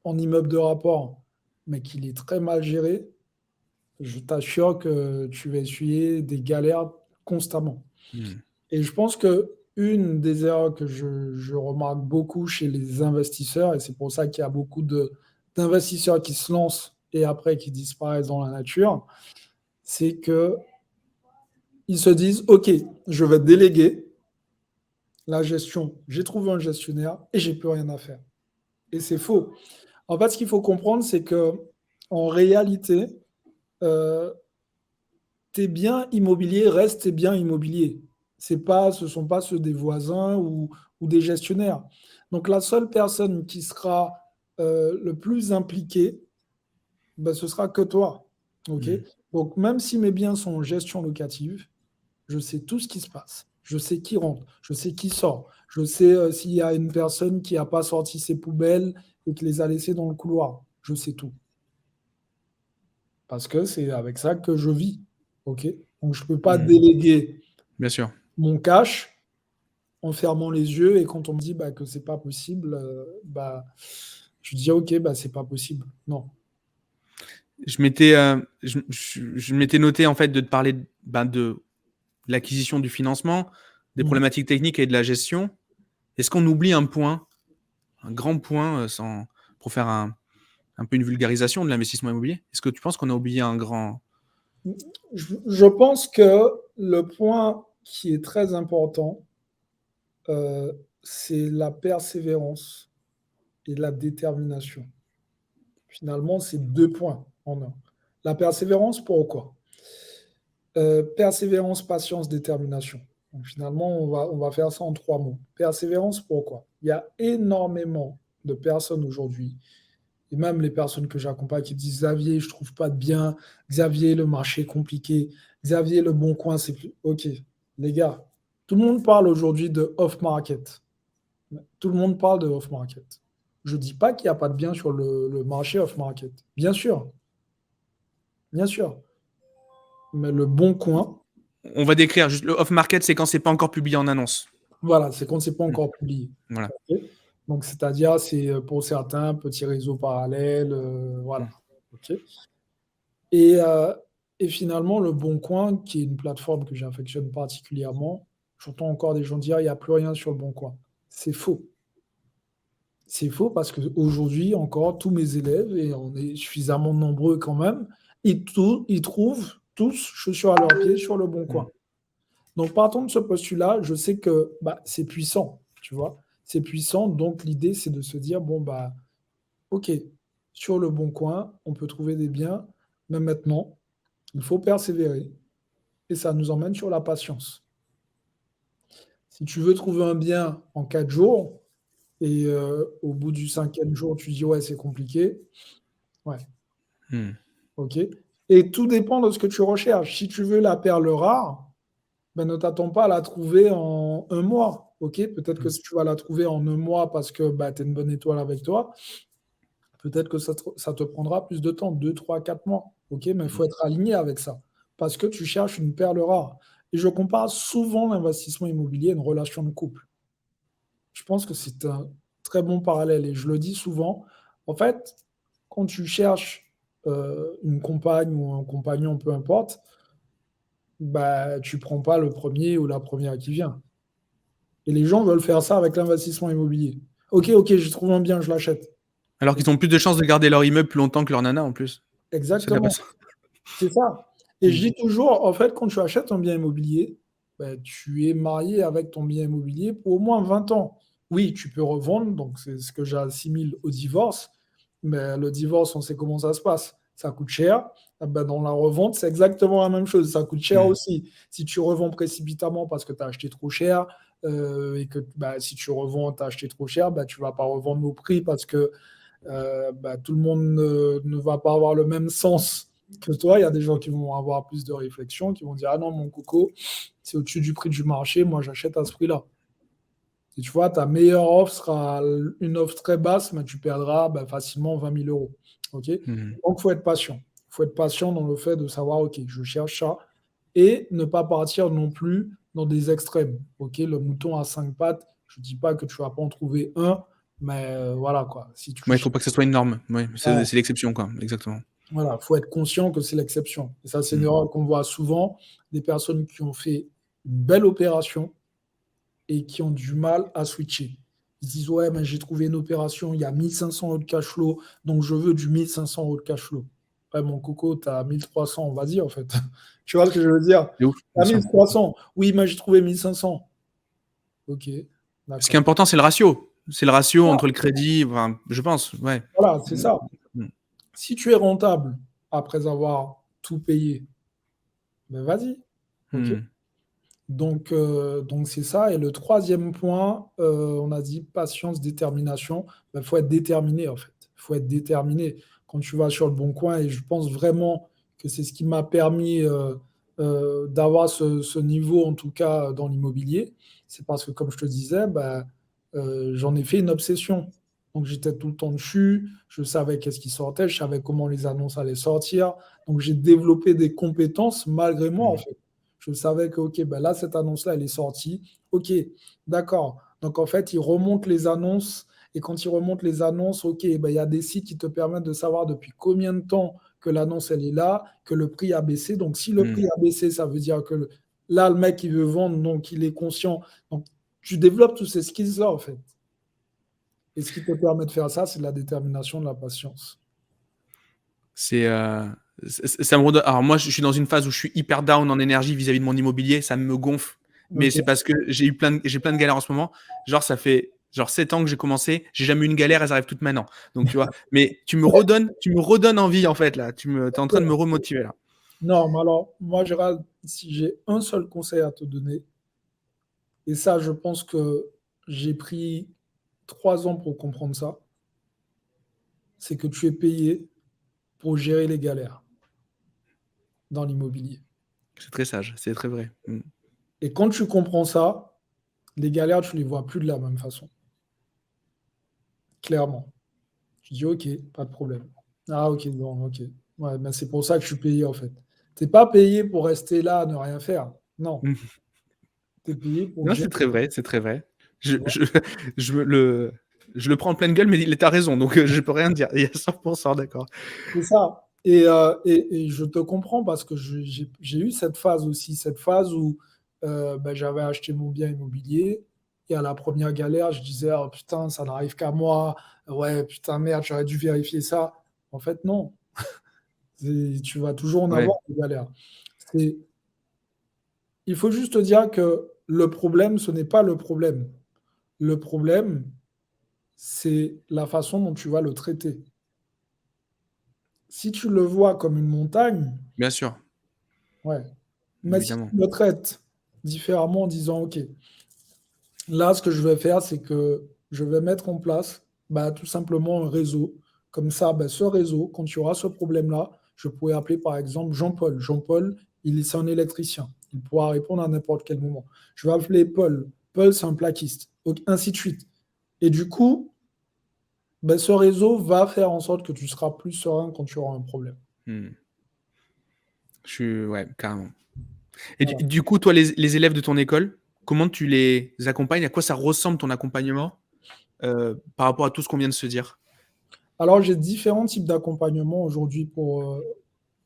en immeuble de rapport, mais qu'il est très mal géré, je t'assure que tu vas essuyer des galères constamment. Et je pense que une des erreurs que je remarque beaucoup chez les investisseurs, et c'est pour ça qu'il y a beaucoup d'investisseurs qui se lancent et après qui disparaissent dans la nature, c'est que ils se disent, OK, je vais déléguer la gestion, j'ai trouvé un gestionnaire et j'ai plus rien à faire. Et c'est faux. En fait, ce qu'il faut comprendre, c'est que en réalité, tes biens immobiliers restent tes biens immobiliers. Ce ne sont pas ceux des voisins ou des gestionnaires. Donc la seule personne qui sera le plus impliquée, ben, ce sera que toi. Ok. Donc même si mes biens sont en gestion locative, je sais tout ce qui se passe. Je sais qui rentre, je sais qui sort, je sais s'il y a une personne qui n'a pas sorti ses poubelles et qui les a laissées dans le couloir. Je sais tout. Parce que c'est avec ça que je vis. OK? Donc, je ne peux pas déléguer Bien sûr. mon cash en fermant les yeux et quand on me dit bah, que ce n'est pas possible, je dis OK, ce n'est pas possible. Non. Je m'étais noté en fait de te parler de l'acquisition du financement, des problématiques techniques et de la gestion. Est-ce qu'on oublie un point, un grand point, pour faire un peu une vulgarisation de l'investissement immobilier? Est-ce que tu penses qu'on a oublié un grand... Je pense que le point qui est très important, c'est la persévérance et la détermination. Finalement, c'est 2 points en un. La persévérance, pourquoi? Persévérance, patience, détermination. Donc, finalement, on va faire ça en 3 mots. Persévérance, pourquoi? Il y a énormément de personnes aujourd'hui, et même les personnes que j'accompagne qui disent Xavier, je ne trouve pas de bien. Xavier, le marché est compliqué. Xavier, le bon coin, c'est plus. Ok, les gars, tout le monde parle aujourd'hui de off-market. Tout le monde parle de off-market. Je ne dis pas qu'il n'y a pas de bien sur le marché off-market. Bien sûr. Bien sûr. Mais le bon coin. On va décrire juste le off-market, c'est quand c'est pas encore publié en annonce. Voilà, c'est quand c'est pas encore publié. Voilà. Okay. Donc, c'est-à-dire, c'est pour certains petits réseaux parallèles. Voilà. OK. Et finalement, le Bon Coin, qui est une plateforme que j'affectionne particulièrement, j'entends encore des gens dire il n'y a plus rien sur le Bon Coin. C'est faux. C'est faux parce qu'aujourd'hui, encore, tous mes élèves, et on est suffisamment nombreux quand même, ils trouvent tous chaussures à leurs pieds sur le Bon Coin. Donc, partant de ce postulat, je sais que c'est puissant, tu vois. C'est puissant, donc l'idée, c'est de se dire, bon, OK, sur le Bon Coin, on peut trouver des biens, mais maintenant, il faut persévérer. Et ça nous emmène sur la patience. Si tu veux trouver un bien en 4 jours, et au bout du 5e jour, tu dis, ouais, c'est compliqué, ouais. OK. Et tout dépend de ce que tu recherches. Si tu veux la perle rare, ne t'attends pas à la trouver en 1 mois. OK? Peut-être que si tu vas la trouver en 1 mois parce que tu as une bonne étoile avec toi, peut-être que ça te prendra plus de temps, 2, 3, 4 mois. OK? Mais il faut être aligné avec ça parce que tu cherches une perle rare. Et je compare souvent l'investissement immobilier à une relation de couple. Je pense que c'est un très bon parallèle et je le dis souvent. En fait, quand tu cherches une compagne ou un compagnon, peu importe, tu ne prends pas le premier ou la première qui vient. Et les gens veulent faire ça avec l'investissement immobilier. Ok, je trouve un bien, je l'achète. Alors qu'ils ont plus de chances de garder leur immeuble plus longtemps que leur nana en plus. Exactement. C'est ça. Et je dis toujours, en fait, quand tu achètes un bien immobilier, tu es marié avec ton bien immobilier pour au moins 20 ans. Oui, tu peux revendre, donc c'est ce que j'assimile au divorce. Mais le divorce, on sait comment ça se passe. Ça coûte cher. Dans la revente, c'est exactement la même chose. Ça coûte cher aussi. Si tu revends précipitamment parce que tu as acheté trop cher, et que si tu revends, tu as acheté trop cher, tu ne vas pas revendre au prix parce que tout le monde ne va pas avoir le même sens que toi. Il y a des gens qui vont avoir plus de réflexion, qui vont dire ah non, mon coco, c'est au-dessus du prix du marché, moi j'achète à ce prix-là. Et tu vois, ta meilleure offre sera une offre très basse, mais tu perdras facilement 20 000 euros. Okay. Donc, il faut être patient. Il faut être patient dans le fait de savoir, OK, je cherche ça, et ne pas partir non plus dans des extrêmes. OK, le mouton à 5 pattes, je ne dis pas que tu ne vas pas en trouver un, mais voilà quoi. Si il ne faut pas que ce soit une norme. Ouais, c'est l'exception, quoi. Exactement. Voilà, il faut être conscient que c'est l'exception. Et ça, c'est une erreur qu'on voit souvent. Des personnes qui ont fait une belle opération et qui ont du mal à switcher. Ils disent, ouais, mais j'ai trouvé une opération, il y a 1500 euros de cash flow, donc je veux du 1500 euros de cash flow. Ouais, mon coco, tu as 1300, vas-y, en fait. Tu vois ce que je veux dire? Tu as 1300. Oui, mais j'ai trouvé 1500. OK. D'accord. Ce qui est important, c'est le ratio. C'est le ratio entre le crédit, je pense. Ouais. Voilà, c'est ça. Si tu es rentable après avoir tout payé, ben vas-y. OK. Donc c'est ça. Et le troisième point, on a dit patience, détermination. Il faut être déterminé, en fait. Il faut être déterminé quand tu vas sur le bon coin. Et je pense vraiment que c'est ce qui m'a permis d'avoir ce niveau, en tout cas, dans l'immobilier. C'est parce que, comme je te disais, j'en ai fait une obsession. Donc j'étais tout le temps dessus. Je savais qu'est-ce qui sortait. Je savais comment les annonces allaient sortir. Donc j'ai développé des compétences malgré moi, en fait. Je savais que, OK, ben là, cette annonce-là, elle est sortie. OK, d'accord. Donc, en fait, ils remontent les annonces. Et quand ils remontent les annonces, OK, ben, il y a des sites qui te permettent de savoir depuis combien de temps que l'annonce, elle est là, que le prix a baissé. Donc, si le prix a baissé, ça veut dire que là, le mec, il veut vendre, donc il est conscient. Donc, tu développes tous ces skills-là, en fait. Et ce qui te permet de faire ça, c'est de la détermination, de la patience. Ça me redonne. Alors moi, je suis dans une phase où je suis hyper down en énergie vis-à-vis de mon immobilier, ça me gonfle. Mais OK. c'est parce que j'ai plein de galères en ce moment. Genre, ça fait 7 ans que j'ai commencé, j'ai jamais eu une galère, elles arrivent toutes maintenant. Donc tu vois, mais tu me redonnes envie en fait là. T'es en train de me remotiver là. Non, mais alors, moi, Gérald, si j'ai un seul conseil à te donner, et ça, je pense que j'ai pris 3 ans pour comprendre ça, c'est que tu es payé pour gérer les galères dans l'immobilier. C'est très sage, c'est très vrai. Et quand tu comprends ça, les galères, tu ne les vois plus de la même façon. Clairement. Tu dis, OK, pas de problème. Ah, OK, bon, OK. Ouais, ben c'est pour ça que je suis payé, en fait. Tu n'es pas payé pour rester là, à ne rien faire. Non. Tu es payé pour Non, gérer. c'est très vrai, c'est très vrai. Je, Tu vois. je, je le prends en pleine gueule, mais il est à raison, donc je peux rien dire. Il est à 100% d'accord. C'est ça. Et je te comprends parce que j'ai eu cette phase aussi, cette phase où j'avais acheté mon bien immobilier et à la première galère, je disais, oh putain, ça n'arrive qu'à moi. Ouais, putain, merde, j'aurais dû vérifier ça. En fait, non. Tu vas toujours en Ouais, avoir des galères. C'est- Il faut juste te dire que le problème, ce n'est pas le problème. Le problème, c'est la façon dont tu vas le traiter. Si tu le vois comme une montagne, bien sûr, ouais. Mais si évidemment. tu le traites différemment en disant, OK, là, ce que je vais faire, c'est que je vais mettre en place tout simplement un réseau. Comme ça, ce réseau, quand tu auras ce problème-là, je pourrais appeler par exemple Jean-Paul. Jean-Paul, c'est un électricien. Il pourra répondre à n'importe quel moment. Je vais appeler Paul. Paul, c'est un plaquiste. Donc, ainsi de suite. Et du coup, ce réseau va faire en sorte que tu seras plus serein quand tu auras un problème. Hmm. Ouais, carrément. Et Voilà. du coup, toi, les élèves de ton école, comment tu les accompagnes? À quoi ça ressemble ton accompagnement par rapport à tout ce qu'on vient de se dire? Alors, j'ai différents types d'accompagnement aujourd'hui pour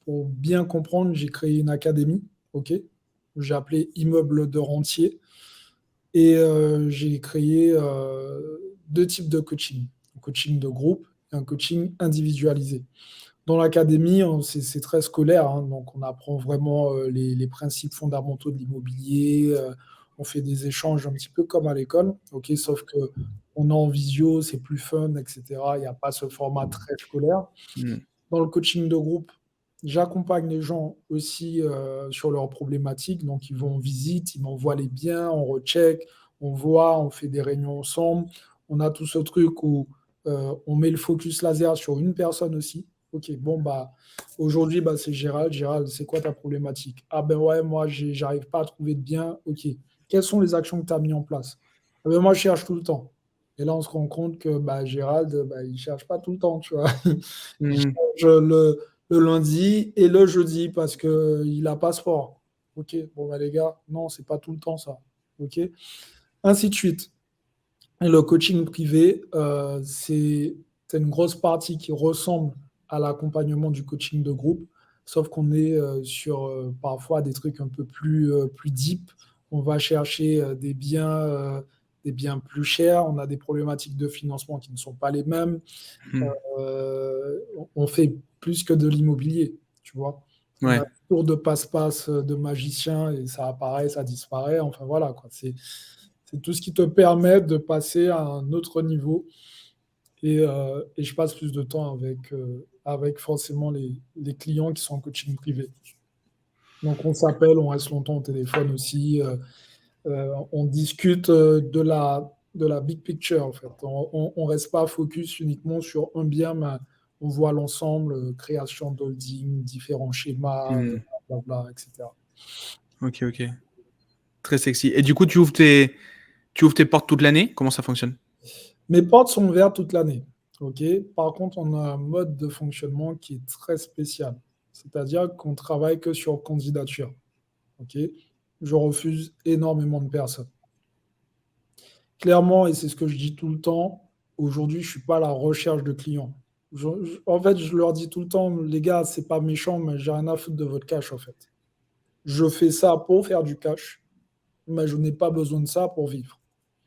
bien comprendre. J'ai créé une académie, ok, j'ai appelé Immeuble de rentier et j'ai créé 2 types de coaching, un coaching de groupe et un coaching individualisé. Dans l'académie, c'est très scolaire, hein, donc on apprend vraiment les principes fondamentaux de l'immobilier. On fait des échanges un petit peu comme à l'école, ok, sauf que on est en visio, c'est plus fun, etc. Il n'y a pas ce format très scolaire. Hmm. Dans le coaching de groupe, j'accompagne les gens aussi sur leurs problématiques. Donc, ils vont en visite, ils m'envoient les biens, on recheck, on voit, on fait des réunions ensemble. On a tout ce truc où on met le focus laser sur une personne aussi. Ok, bon, aujourd'hui, c'est Gérald. Gérald, c'est quoi ta problématique? Ah ben ouais, moi, j'arrive pas à trouver de bien. Ok, quelles sont les actions que tu as mis en place? Ah ben moi, je cherche tout le temps. Et là, on se rend compte que Gérald, il ne cherche pas tout le temps, tu vois. Hmm. Le lundi et le jeudi parce qu'il a passeport. Ok, bon, les gars, non, c'est pas tout le temps ça. Ok, ainsi de suite. Et le coaching privé, c'est une grosse partie qui ressemble à l'accompagnement du coaching de groupe, sauf qu'on est sur parfois des trucs un peu plus deep. On va chercher des biens plus chers. On a des problématiques de financement qui ne sont pas les mêmes. Hmm. On fait plus que de l'immobilier, tu vois. On a Ouais. un tour de passe-passe de magicien et ça apparaît, ça disparaît. Enfin voilà, quoi. C'est tout ce qui te permet de passer à un autre niveau Et je passe plus de temps avec forcément les clients qui sont en coaching privé. Donc, on s'appelle, on reste longtemps au téléphone aussi. On discute de la big picture, en fait. On ne reste pas focus uniquement sur un bien, mais on voit l'ensemble, création d'holding, différents schémas, blablabla, etc. Ok, ok. Très sexy. Et du coup, tu ouvres tes portes toute l'année? Comment ça fonctionne? Mes portes sont ouvertes toute l'année. Ok. Par contre, on a un mode de fonctionnement qui est très spécial. C'est-à-dire qu'on travaille que sur candidature. Ok. Je refuse énormément de personnes. Clairement, et c'est ce que je dis tout le temps, aujourd'hui, je ne suis pas à la recherche de clients. En fait, je leur dis tout le temps, les gars, c'est pas méchant, mais j'ai rien à foutre de votre cash, en fait. Je fais ça pour faire du cash, mais je n'ai pas besoin de ça pour vivre.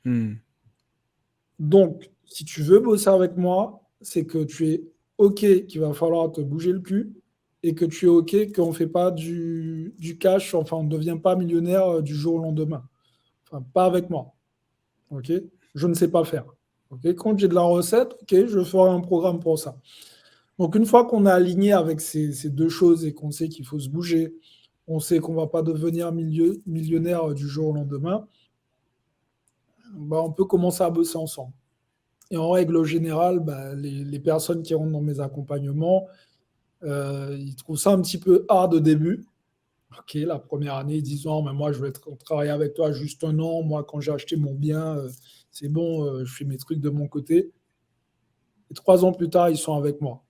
Hmm. Donc, si tu veux bosser avec moi, c'est que tu es OK qu'il va falloir te bouger le cul et que tu es OK qu'on ne fait pas du cash, enfin, on ne devient pas millionnaire du jour au lendemain. Enfin, pas avec moi. OK? Je ne sais pas faire. OK? Quand j'ai de la recette, OK, je ferai un programme pour ça. Donc, une fois qu'on est aligné avec ces deux choses et qu'on sait qu'il faut se bouger, on sait qu'on ne va pas devenir millionnaire du jour au lendemain, bah, on peut commencer à bosser ensemble. Et en règle générale, bah, les personnes qui rentrent dans mes accompagnements, ils trouvent ça un petit peu hard au début. OK, la première année, ils disent non, mais moi, je vais travailler avec toi juste un an. Moi, quand j'ai acheté mon bien, c'est bon, je fais mes trucs de mon côté. Et 3 ans plus tard, ils sont avec moi.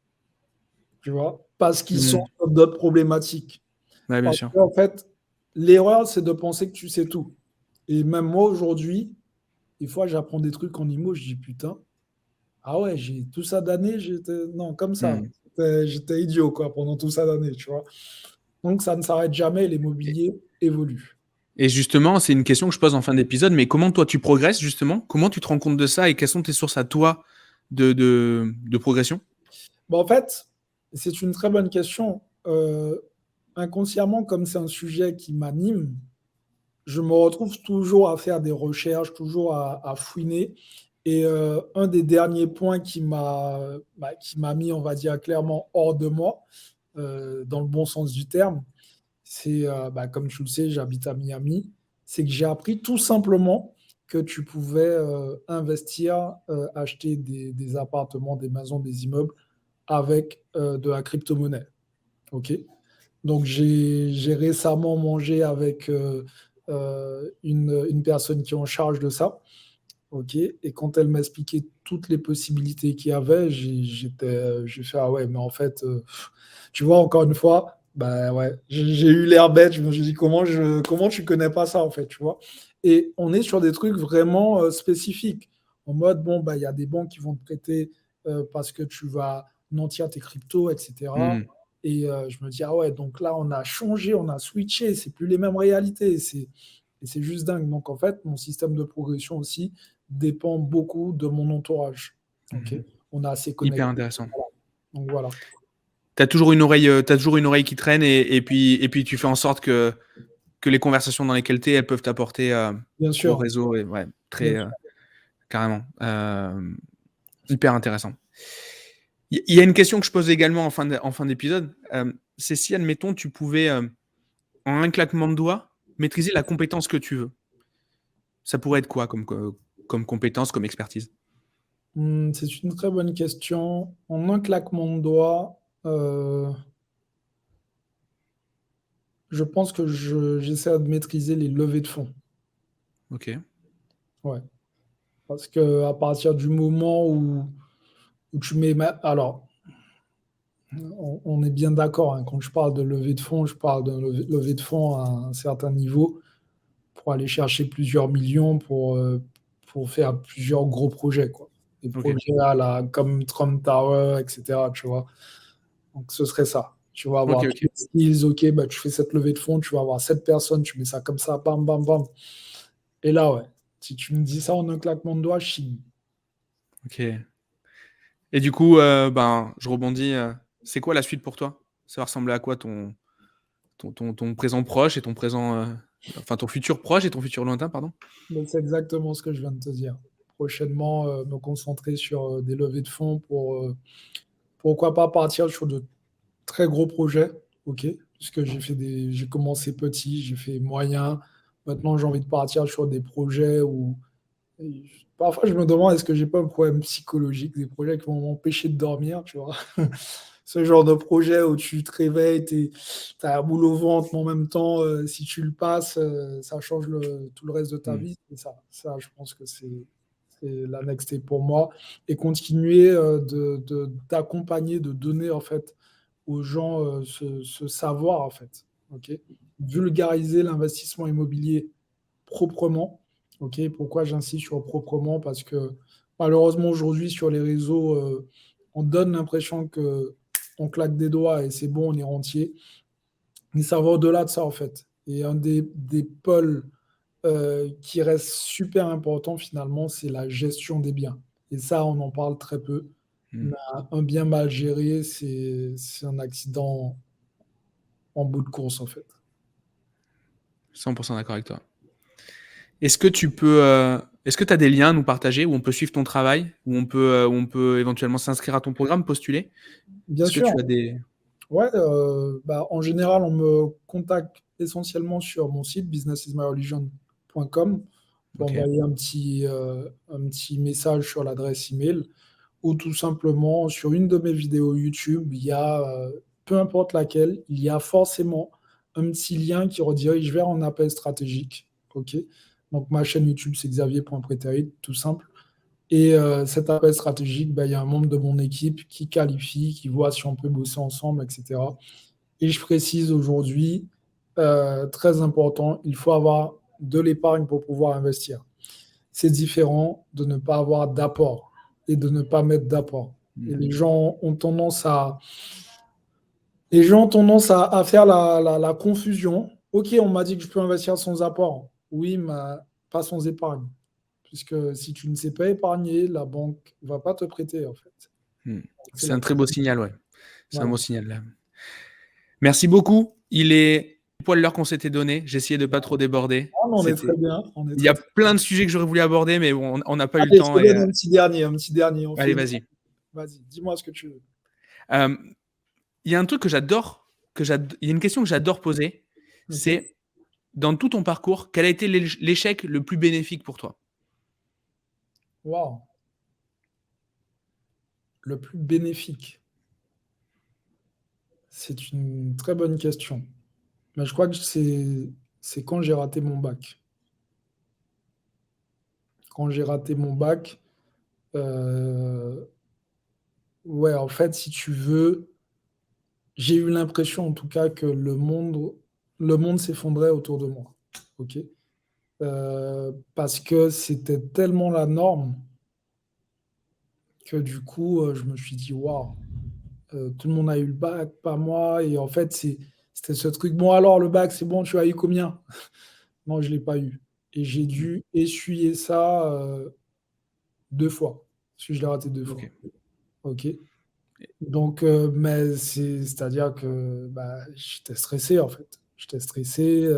Tu vois? Parce qu'ils sont Hmm. sur d'autres problématiques. Ouais, bien Parce sûr. qu'en fait, l'erreur, c'est de penser que tu sais tout. Et même moi, aujourd'hui, des fois, j'apprends des trucs en IMO, je dis putain, ah ouais, j'ai tout ça d'années, j'étais. Non, comme ça. Hmm. J'étais idiot, quoi, pendant tout ça d'années, tu vois. Donc, ça ne s'arrête jamais, Et, l'immobilier évolue. et justement, c'est une question que je pose en fin d'épisode, mais comment toi tu progresses justement? Comment tu te rends compte de ça et quelles sont tes sources à toi de progression? Bon, en fait, c'est une très bonne question. Inconsciemment, comme c'est un sujet qui m'anime, je me retrouve toujours à faire des recherches, toujours à fouiner. Et un des derniers points qui m'a mis, on va dire, clairement hors de moi, dans le bon sens du terme, c'est, comme tu le sais, j'habite à Miami, c'est que j'ai appris tout simplement que tu pouvais investir, acheter des appartements, des maisons, des immeubles avec de la crypto-monnaie. OK? Donc, j'ai récemment mangé avec une personne qui est en charge de ça. OK? Et quand elle m'a expliqué toutes les possibilités qu'il y avait, j'ai fait, ah ouais, mais en fait, tu vois, encore une fois, bah ouais, j'ai eu l'air bête. Je me suis dit, comment tu connais pas ça, en fait, tu vois? Et on est sur des trucs vraiment spécifiques. En mode, bon, bah, il y a des banques qui vont te prêter parce que tu vas nantir tes cryptos, etc. Hmm. Et je me dis, ah ouais, donc là, on a changé, on a switché, c'est plus les mêmes réalités. Et c'est juste dingue. Donc, en fait, mon système de progression aussi dépend beaucoup de mon entourage. OK? Mhm. On a assez Hyper connecté. intéressant. Donc, voilà. T'as toujours une oreille qui traîne et puis tu fais en sorte que les conversations dans lesquelles tu es, elles peuvent t'apporter Bien au sûr. réseau. Et, ouais, Bien très sûr. carrément. Hyper intéressant. Il y a une question que je pose également en fin d'épisode. C'est si, admettons, tu pouvais, en un claquement de doigts, maîtriser la compétence que tu veux. Ça pourrait être quoi comme compétence, comme expertise? C'est une très bonne question. En un claquement de doigts, je pense que j'essaie de maîtriser les levées de fonds. Ok. Ouais. Parce que à partir du moment où tu mets. Alors, on est bien d'accord, hein, quand je parle de levée de fonds, je parle de levée de fonds à un certain niveau pour aller chercher plusieurs millions pour faire plusieurs gros projets, quoi. Des Ok. projets comme Trump Tower, etc. Tu vois. Donc, ce serait ça. Tu vas Ok. avoir tous Ok. les skills, ok, bah, tu fais cette levée de fonds, tu vas avoir 7 personnes, tu mets ça comme ça, bam, bam, bam. Et là, ouais, si tu me dis ça en un claquement de doigts, je signe. Ok. Et du coup, je rebondis. C'est quoi la suite pour toi? Ça va ressembler à quoi ton présent proche et ton présent, enfin ton futur proche et ton futur lointain, pardon? Mais c'est exactement ce que je viens de te dire. prochainement me concentrer sur des levées de fonds pour pourquoi pas partir sur de très gros projets, ok? Puisque j'ai commencé petit, j'ai fait moyen. Maintenant, j'ai envie de partir sur des projets où parfois je me demande est-ce que j'ai pas un problème psychologique, des projets qui vont m'empêcher de dormir, tu vois? Ce genre de projet où tu te réveilles, tu as un boule au ventre, mais en même temps, si tu le passes, ça change tout le reste de ta Mm. vie. C'est ça. Ça, je pense que c'est la next step pour moi. Et continuer d'accompagner, de donner en fait aux gens ce savoir en fait. Ok. Vulgariser l'investissement immobilier proprement. Ok. Pourquoi j'insiste sur proprement? Parce que malheureusement aujourd'hui sur les réseaux, on donne l'impression que on claque des doigts et c'est bon, on est rentier. Mais ça va au-delà de ça en fait. Et un des pôles qui reste super important finalement, c'est la gestion des biens. Et ça, on en parle très peu. Mm. Mais un bien mal géré, c'est un accident en bout de course en fait. 100% d'accord avec toi. Est-ce que est-ce que tu as des liens à nous partager où on peut suivre ton travail, où on peut éventuellement s'inscrire à ton programme, postuler? Bien Est-ce que sûr, tu as des... ouais, en général, on me contacte essentiellement sur mon site businessismyreligion.com pour Ok. envoyer un petit message sur l'adresse email ou tout simplement sur une de mes vidéos YouTube, il y a, peu importe laquelle, il y a forcément un petit lien qui redirige vers un appel stratégique. Ok. Donc ma chaîne YouTube, c'est xavier.prétérit, tout simple. Et cet appel stratégique, il y a un membre de mon équipe qui qualifie, qui voit si on peut bosser ensemble, etc. Et je précise aujourd'hui, très important, il faut avoir de l'épargne pour pouvoir investir. C'est différent de ne pas avoir d'apport et de ne pas mettre d'apport. Et les gens ont tendance à faire la confusion. Ok, on m'a dit que je peux investir sans apport. Oui, mais pas sans épargne. Puisque si tu ne sais pas épargner, la banque ne va pas te prêter, en fait. Mm. C'est C'est la un très beau signal, ouais. C'est un Voilà. beau signal, là. Merci beaucoup. Il est poil l'heure qu'on s'était donné. J'ai essayé de pas trop déborder. Ah, mais on est très bien. On est Il y a très, très plein de sujets que j'aurais voulu aborder, mais bon, on n'a pas eu le Allez, je temps. te donne un petit dernier, un petit dernier. On fait Allez, vas-y. Vas-y, dis-moi ce que tu veux. Euh, Il y a un truc que j'adore, il y a une question que j'adore poser, Ok. c'est dans tout ton parcours, quel a été l'échec le plus bénéfique pour toi? Waouh. Le plus bénéfique. C'est une très bonne question. Mais je crois que c'est quand j'ai raté mon bac. Quand j'ai raté mon bac, euh, ouais, en fait, si tu veux, j'ai eu l'impression en tout cas que le monde s'effondrait autour de moi. Ok. Parce que c'était tellement la norme que du coup, je me suis dit, waouh, tout le monde a eu le bac, pas moi. Et en fait, c'était ce truc, bon alors le bac, c'est bon, tu as eu combien? Non, je ne l'ai pas eu. Et j'ai dû essuyer ça 2 fois. Parce que je l'ai raté 2 fois. Ok. OK. Donc, mais c'est-à-dire que j'étais stressé en fait. J'étais stressé,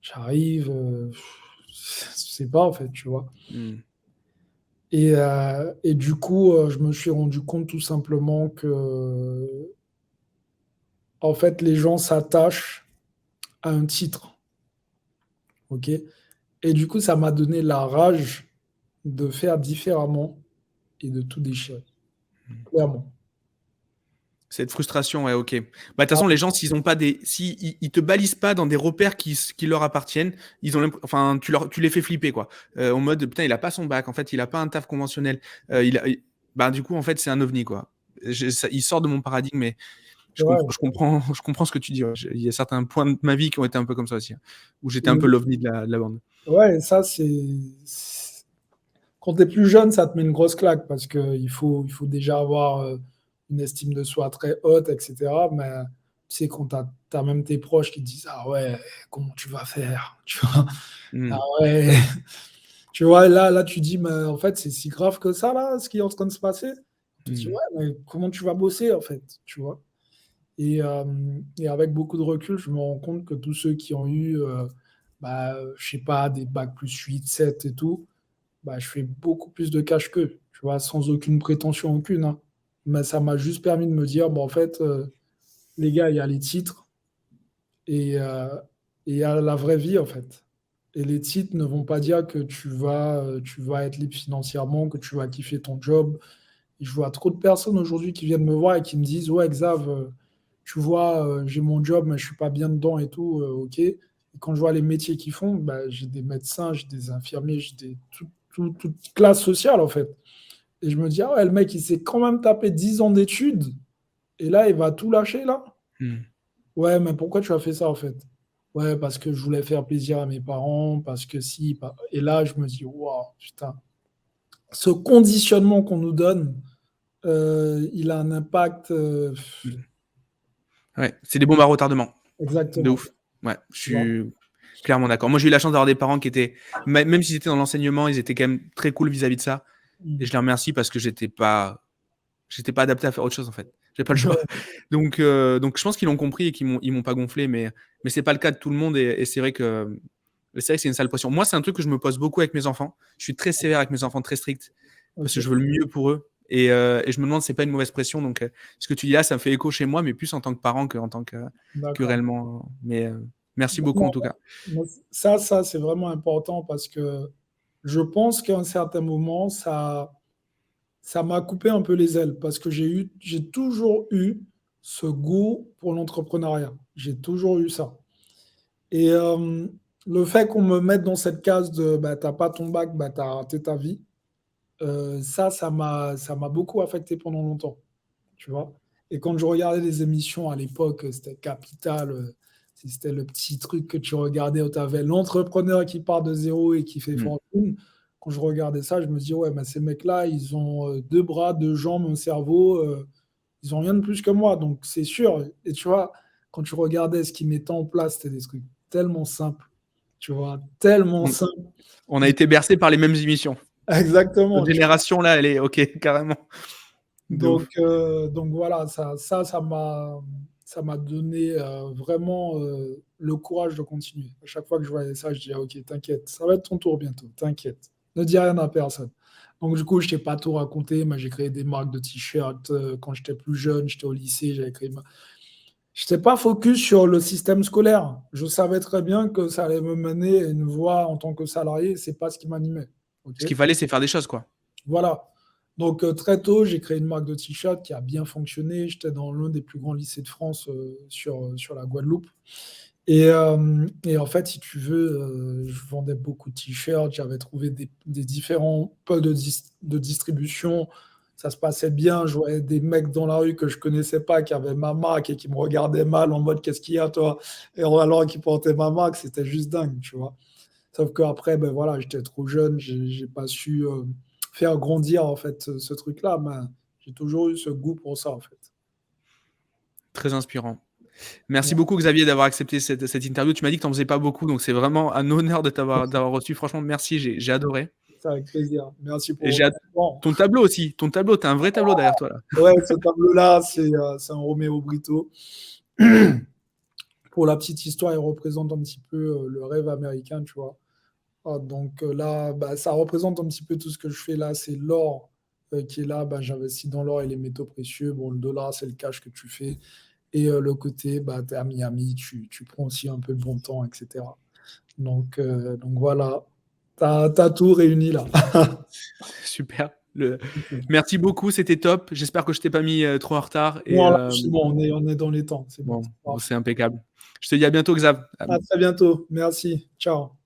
j'arrive, je sais pas en fait, tu vois. Hmm. Et du coup, je me suis rendu compte tout simplement que, en fait, les gens s'attachent à un titre. OK? Et du coup, ça m'a donné la rage de faire différemment et de tout déchirer. Clairement. Cette frustration, ouais, ok. Bah, de toute Ah, façon, les gens, s'ils ils te balisent pas dans des repères qui leur appartiennent, enfin, tu les fais flipper, quoi. En mode, putain, il a pas son bac, en fait, il a pas un taf conventionnel. Bah, du coup, en fait, c'est un ovni, quoi. Il sort de mon paradigme, mais ouais. je comprends ce que tu dis. Ouais. Il y a certains points de ma vie qui ont été un peu comme ça aussi, hein, où j'étais un peu Et- l'ovni de la bande. ouais, et ça, quand tu es plus jeune, ça te met une grosse claque parce qu'il faut déjà avoir une estime de soi très haute, etc. Mais tu sais, quand tu as même tes proches qui te disent ah ouais, comment tu vas faire? Tu vois, ah Hmm. ouais. Tu vois, là, tu dis, mais en fait, c'est si grave que ça, là, ce qui est en train de se passer. Tu te dis, ouais, Hmm. mais comment tu vas bosser, en fait, tu vois? Et avec beaucoup de recul, je me rends compte que tous ceux qui ont eu, je sais pas, des bacs plus 8, 7 et tout, bah, je fais beaucoup plus de cash qu'eux, tu vois, sans aucune prétention aucune, hein. Mais ça m'a juste permis de me dire, bon, en fait, les gars, il y a les titres et il y a la vraie vie, en fait. Et les titres ne vont pas dire que tu vas être libre financièrement, que tu vas kiffer ton job. Et je vois trop de personnes aujourd'hui qui viennent me voir et qui me disent, ouais, Xav, tu vois, j'ai mon job, mais je suis pas bien dedans et tout, ok. Et quand je vois les métiers qu'ils font, bah, j'ai des médecins, j'ai des infirmiers, j'ai toute classe sociale, en fait. Et je me dis, ah ouais, le mec, il s'est quand même tapé 10 ans d'études, et là, il va tout lâcher, là. Hmm. Ouais, mais pourquoi tu as fait ça, en fait? Ouais, parce que je voulais faire plaisir à mes parents, parce que si. Et là, je me dis, waouh, putain, ce conditionnement qu'on nous donne, il a un impact. Ouais, c'est des bombes à retardement. De Exactement. ouf. Ouais, je Tu vois. suis clairement d'accord. Moi, j'ai eu la chance d'avoir des parents qui étaient, même s'ils étaient dans l'enseignement, ils étaient quand même très cool vis-à-vis de ça. Et je les remercie parce que j'étais pas adapté à faire autre chose en fait. J'ai pas le choix. Donc je pense qu'ils l'ont compris et ils m'ont pas gonflé, mais c'est pas le cas de tout le monde et c'est vrai que c'est une sale pression. Moi, c'est un truc que je me pose beaucoup avec mes enfants. Je suis très sévère avec mes enfants, très strict parce que Ok. je veux le mieux pour eux. Et je me demande si c'est pas une mauvaise pression. Donc ce que tu dis là, ça me fait écho chez moi, mais plus en tant que parent que que D'accord. réellement. Mais merci beaucoup en Non, tout cas. non, ça, c'est vraiment important parce que je pense qu'à un certain moment, ça m'a coupé un peu les ailes parce que j'ai toujours eu ce goût pour l'entrepreneuriat. J'ai toujours eu ça. Et le fait qu'on me mette dans cette case de bah, t'as pas ton bac, bah, t'as raté ta vie, ça m'a beaucoup affecté pendant longtemps, tu vois. Et quand je regardais les émissions à l'époque, c'était Capital, c'était le petit truc que tu regardais où tu avais l'entrepreneur qui part de zéro et qui fait Mm. fortune. Quand je regardais ça, je me dis, ouais, mais ces mecs-là, ils ont deux bras, deux jambes, un cerveau, ils ont rien de plus que moi, donc c'est sûr. Et tu vois, quand tu regardais ce qu'ils mettaient en place, c'était des trucs tellement simples, tu vois, tellement On, simples. on a été bercé par les mêmes émissions. Exactement, Notre tu vois. génération là, elle est ok carrément. De ouf. Donc voilà, ça m'a donné vraiment le courage de continuer. À chaque fois que je voyais ça, je disais, ok, t'inquiète, ça va être ton tour bientôt, t'inquiète. Ne dis rien à personne. Donc du coup, je t'ai pas tout raconté, mais j'ai créé des marques de t-shirts quand j'étais plus jeune, j'étais au lycée, j'avais créé Je n'étais pas focus sur le système scolaire. Je savais très bien que ça allait me mener à une voie en tant que salarié, c'est pas ce qui m'animait. Ok. Ce qu'il fallait, c'est faire des choses quoi. Voilà. Donc, très tôt, j'ai créé une marque de t-shirts qui a bien fonctionné. J'étais dans l'un des plus grands lycées de France sur la Guadeloupe. Et en fait, si tu veux, je vendais beaucoup de t-shirts. J'avais trouvé des différents pôles de distribution. Ça se passait bien. Je voyais des mecs dans la rue que je connaissais pas, qui avaient ma marque et qui me regardaient mal en mode qu'est-ce qu'il y a, toi? Et alors qu'ils portaient ma marque, c'était juste dingue, tu vois. Sauf qu'après, ben voilà, j'étais trop jeune, j'ai pas su faire grandir en fait ce truc-là, mais j'ai toujours eu ce goût pour ça en fait. Très inspirant. Merci Ouais, beaucoup Xavier d'avoir accepté cette interview. Tu m'as dit que tu n'en faisais pas beaucoup, donc c'est vraiment un honneur de d'avoir reçu. Franchement, merci, j'ai adoré. c'est avec plaisir. Merci Et pour bon. ton tableau aussi. Ton tableau, tu as un vrai tableau derrière toi là. Ouais, ce tableau-là, c'est un Roméo Brito. Pour la petite histoire, il représente un petit peu le rêve américain, tu vois. Ah, donc là, bah, ça représente un petit peu tout ce que je fais là. C'est l'or qui est là. Bah, j'investis dans l'or et les métaux précieux. Bon, le dollar, c'est le cash que tu fais. Et le côté, bah, tu es à Miami, tu prends aussi un peu de bon temps, etc. Donc voilà, tu as tout réuni là. Super. Merci beaucoup, c'était top. J'espère que je t'ai pas mis trop en retard. Et Non, là, c'est bon, on est dans les temps. C'est bon. bon, c'est impeccable. Je te dis à bientôt, Xav. À très bientôt. Merci. Ciao.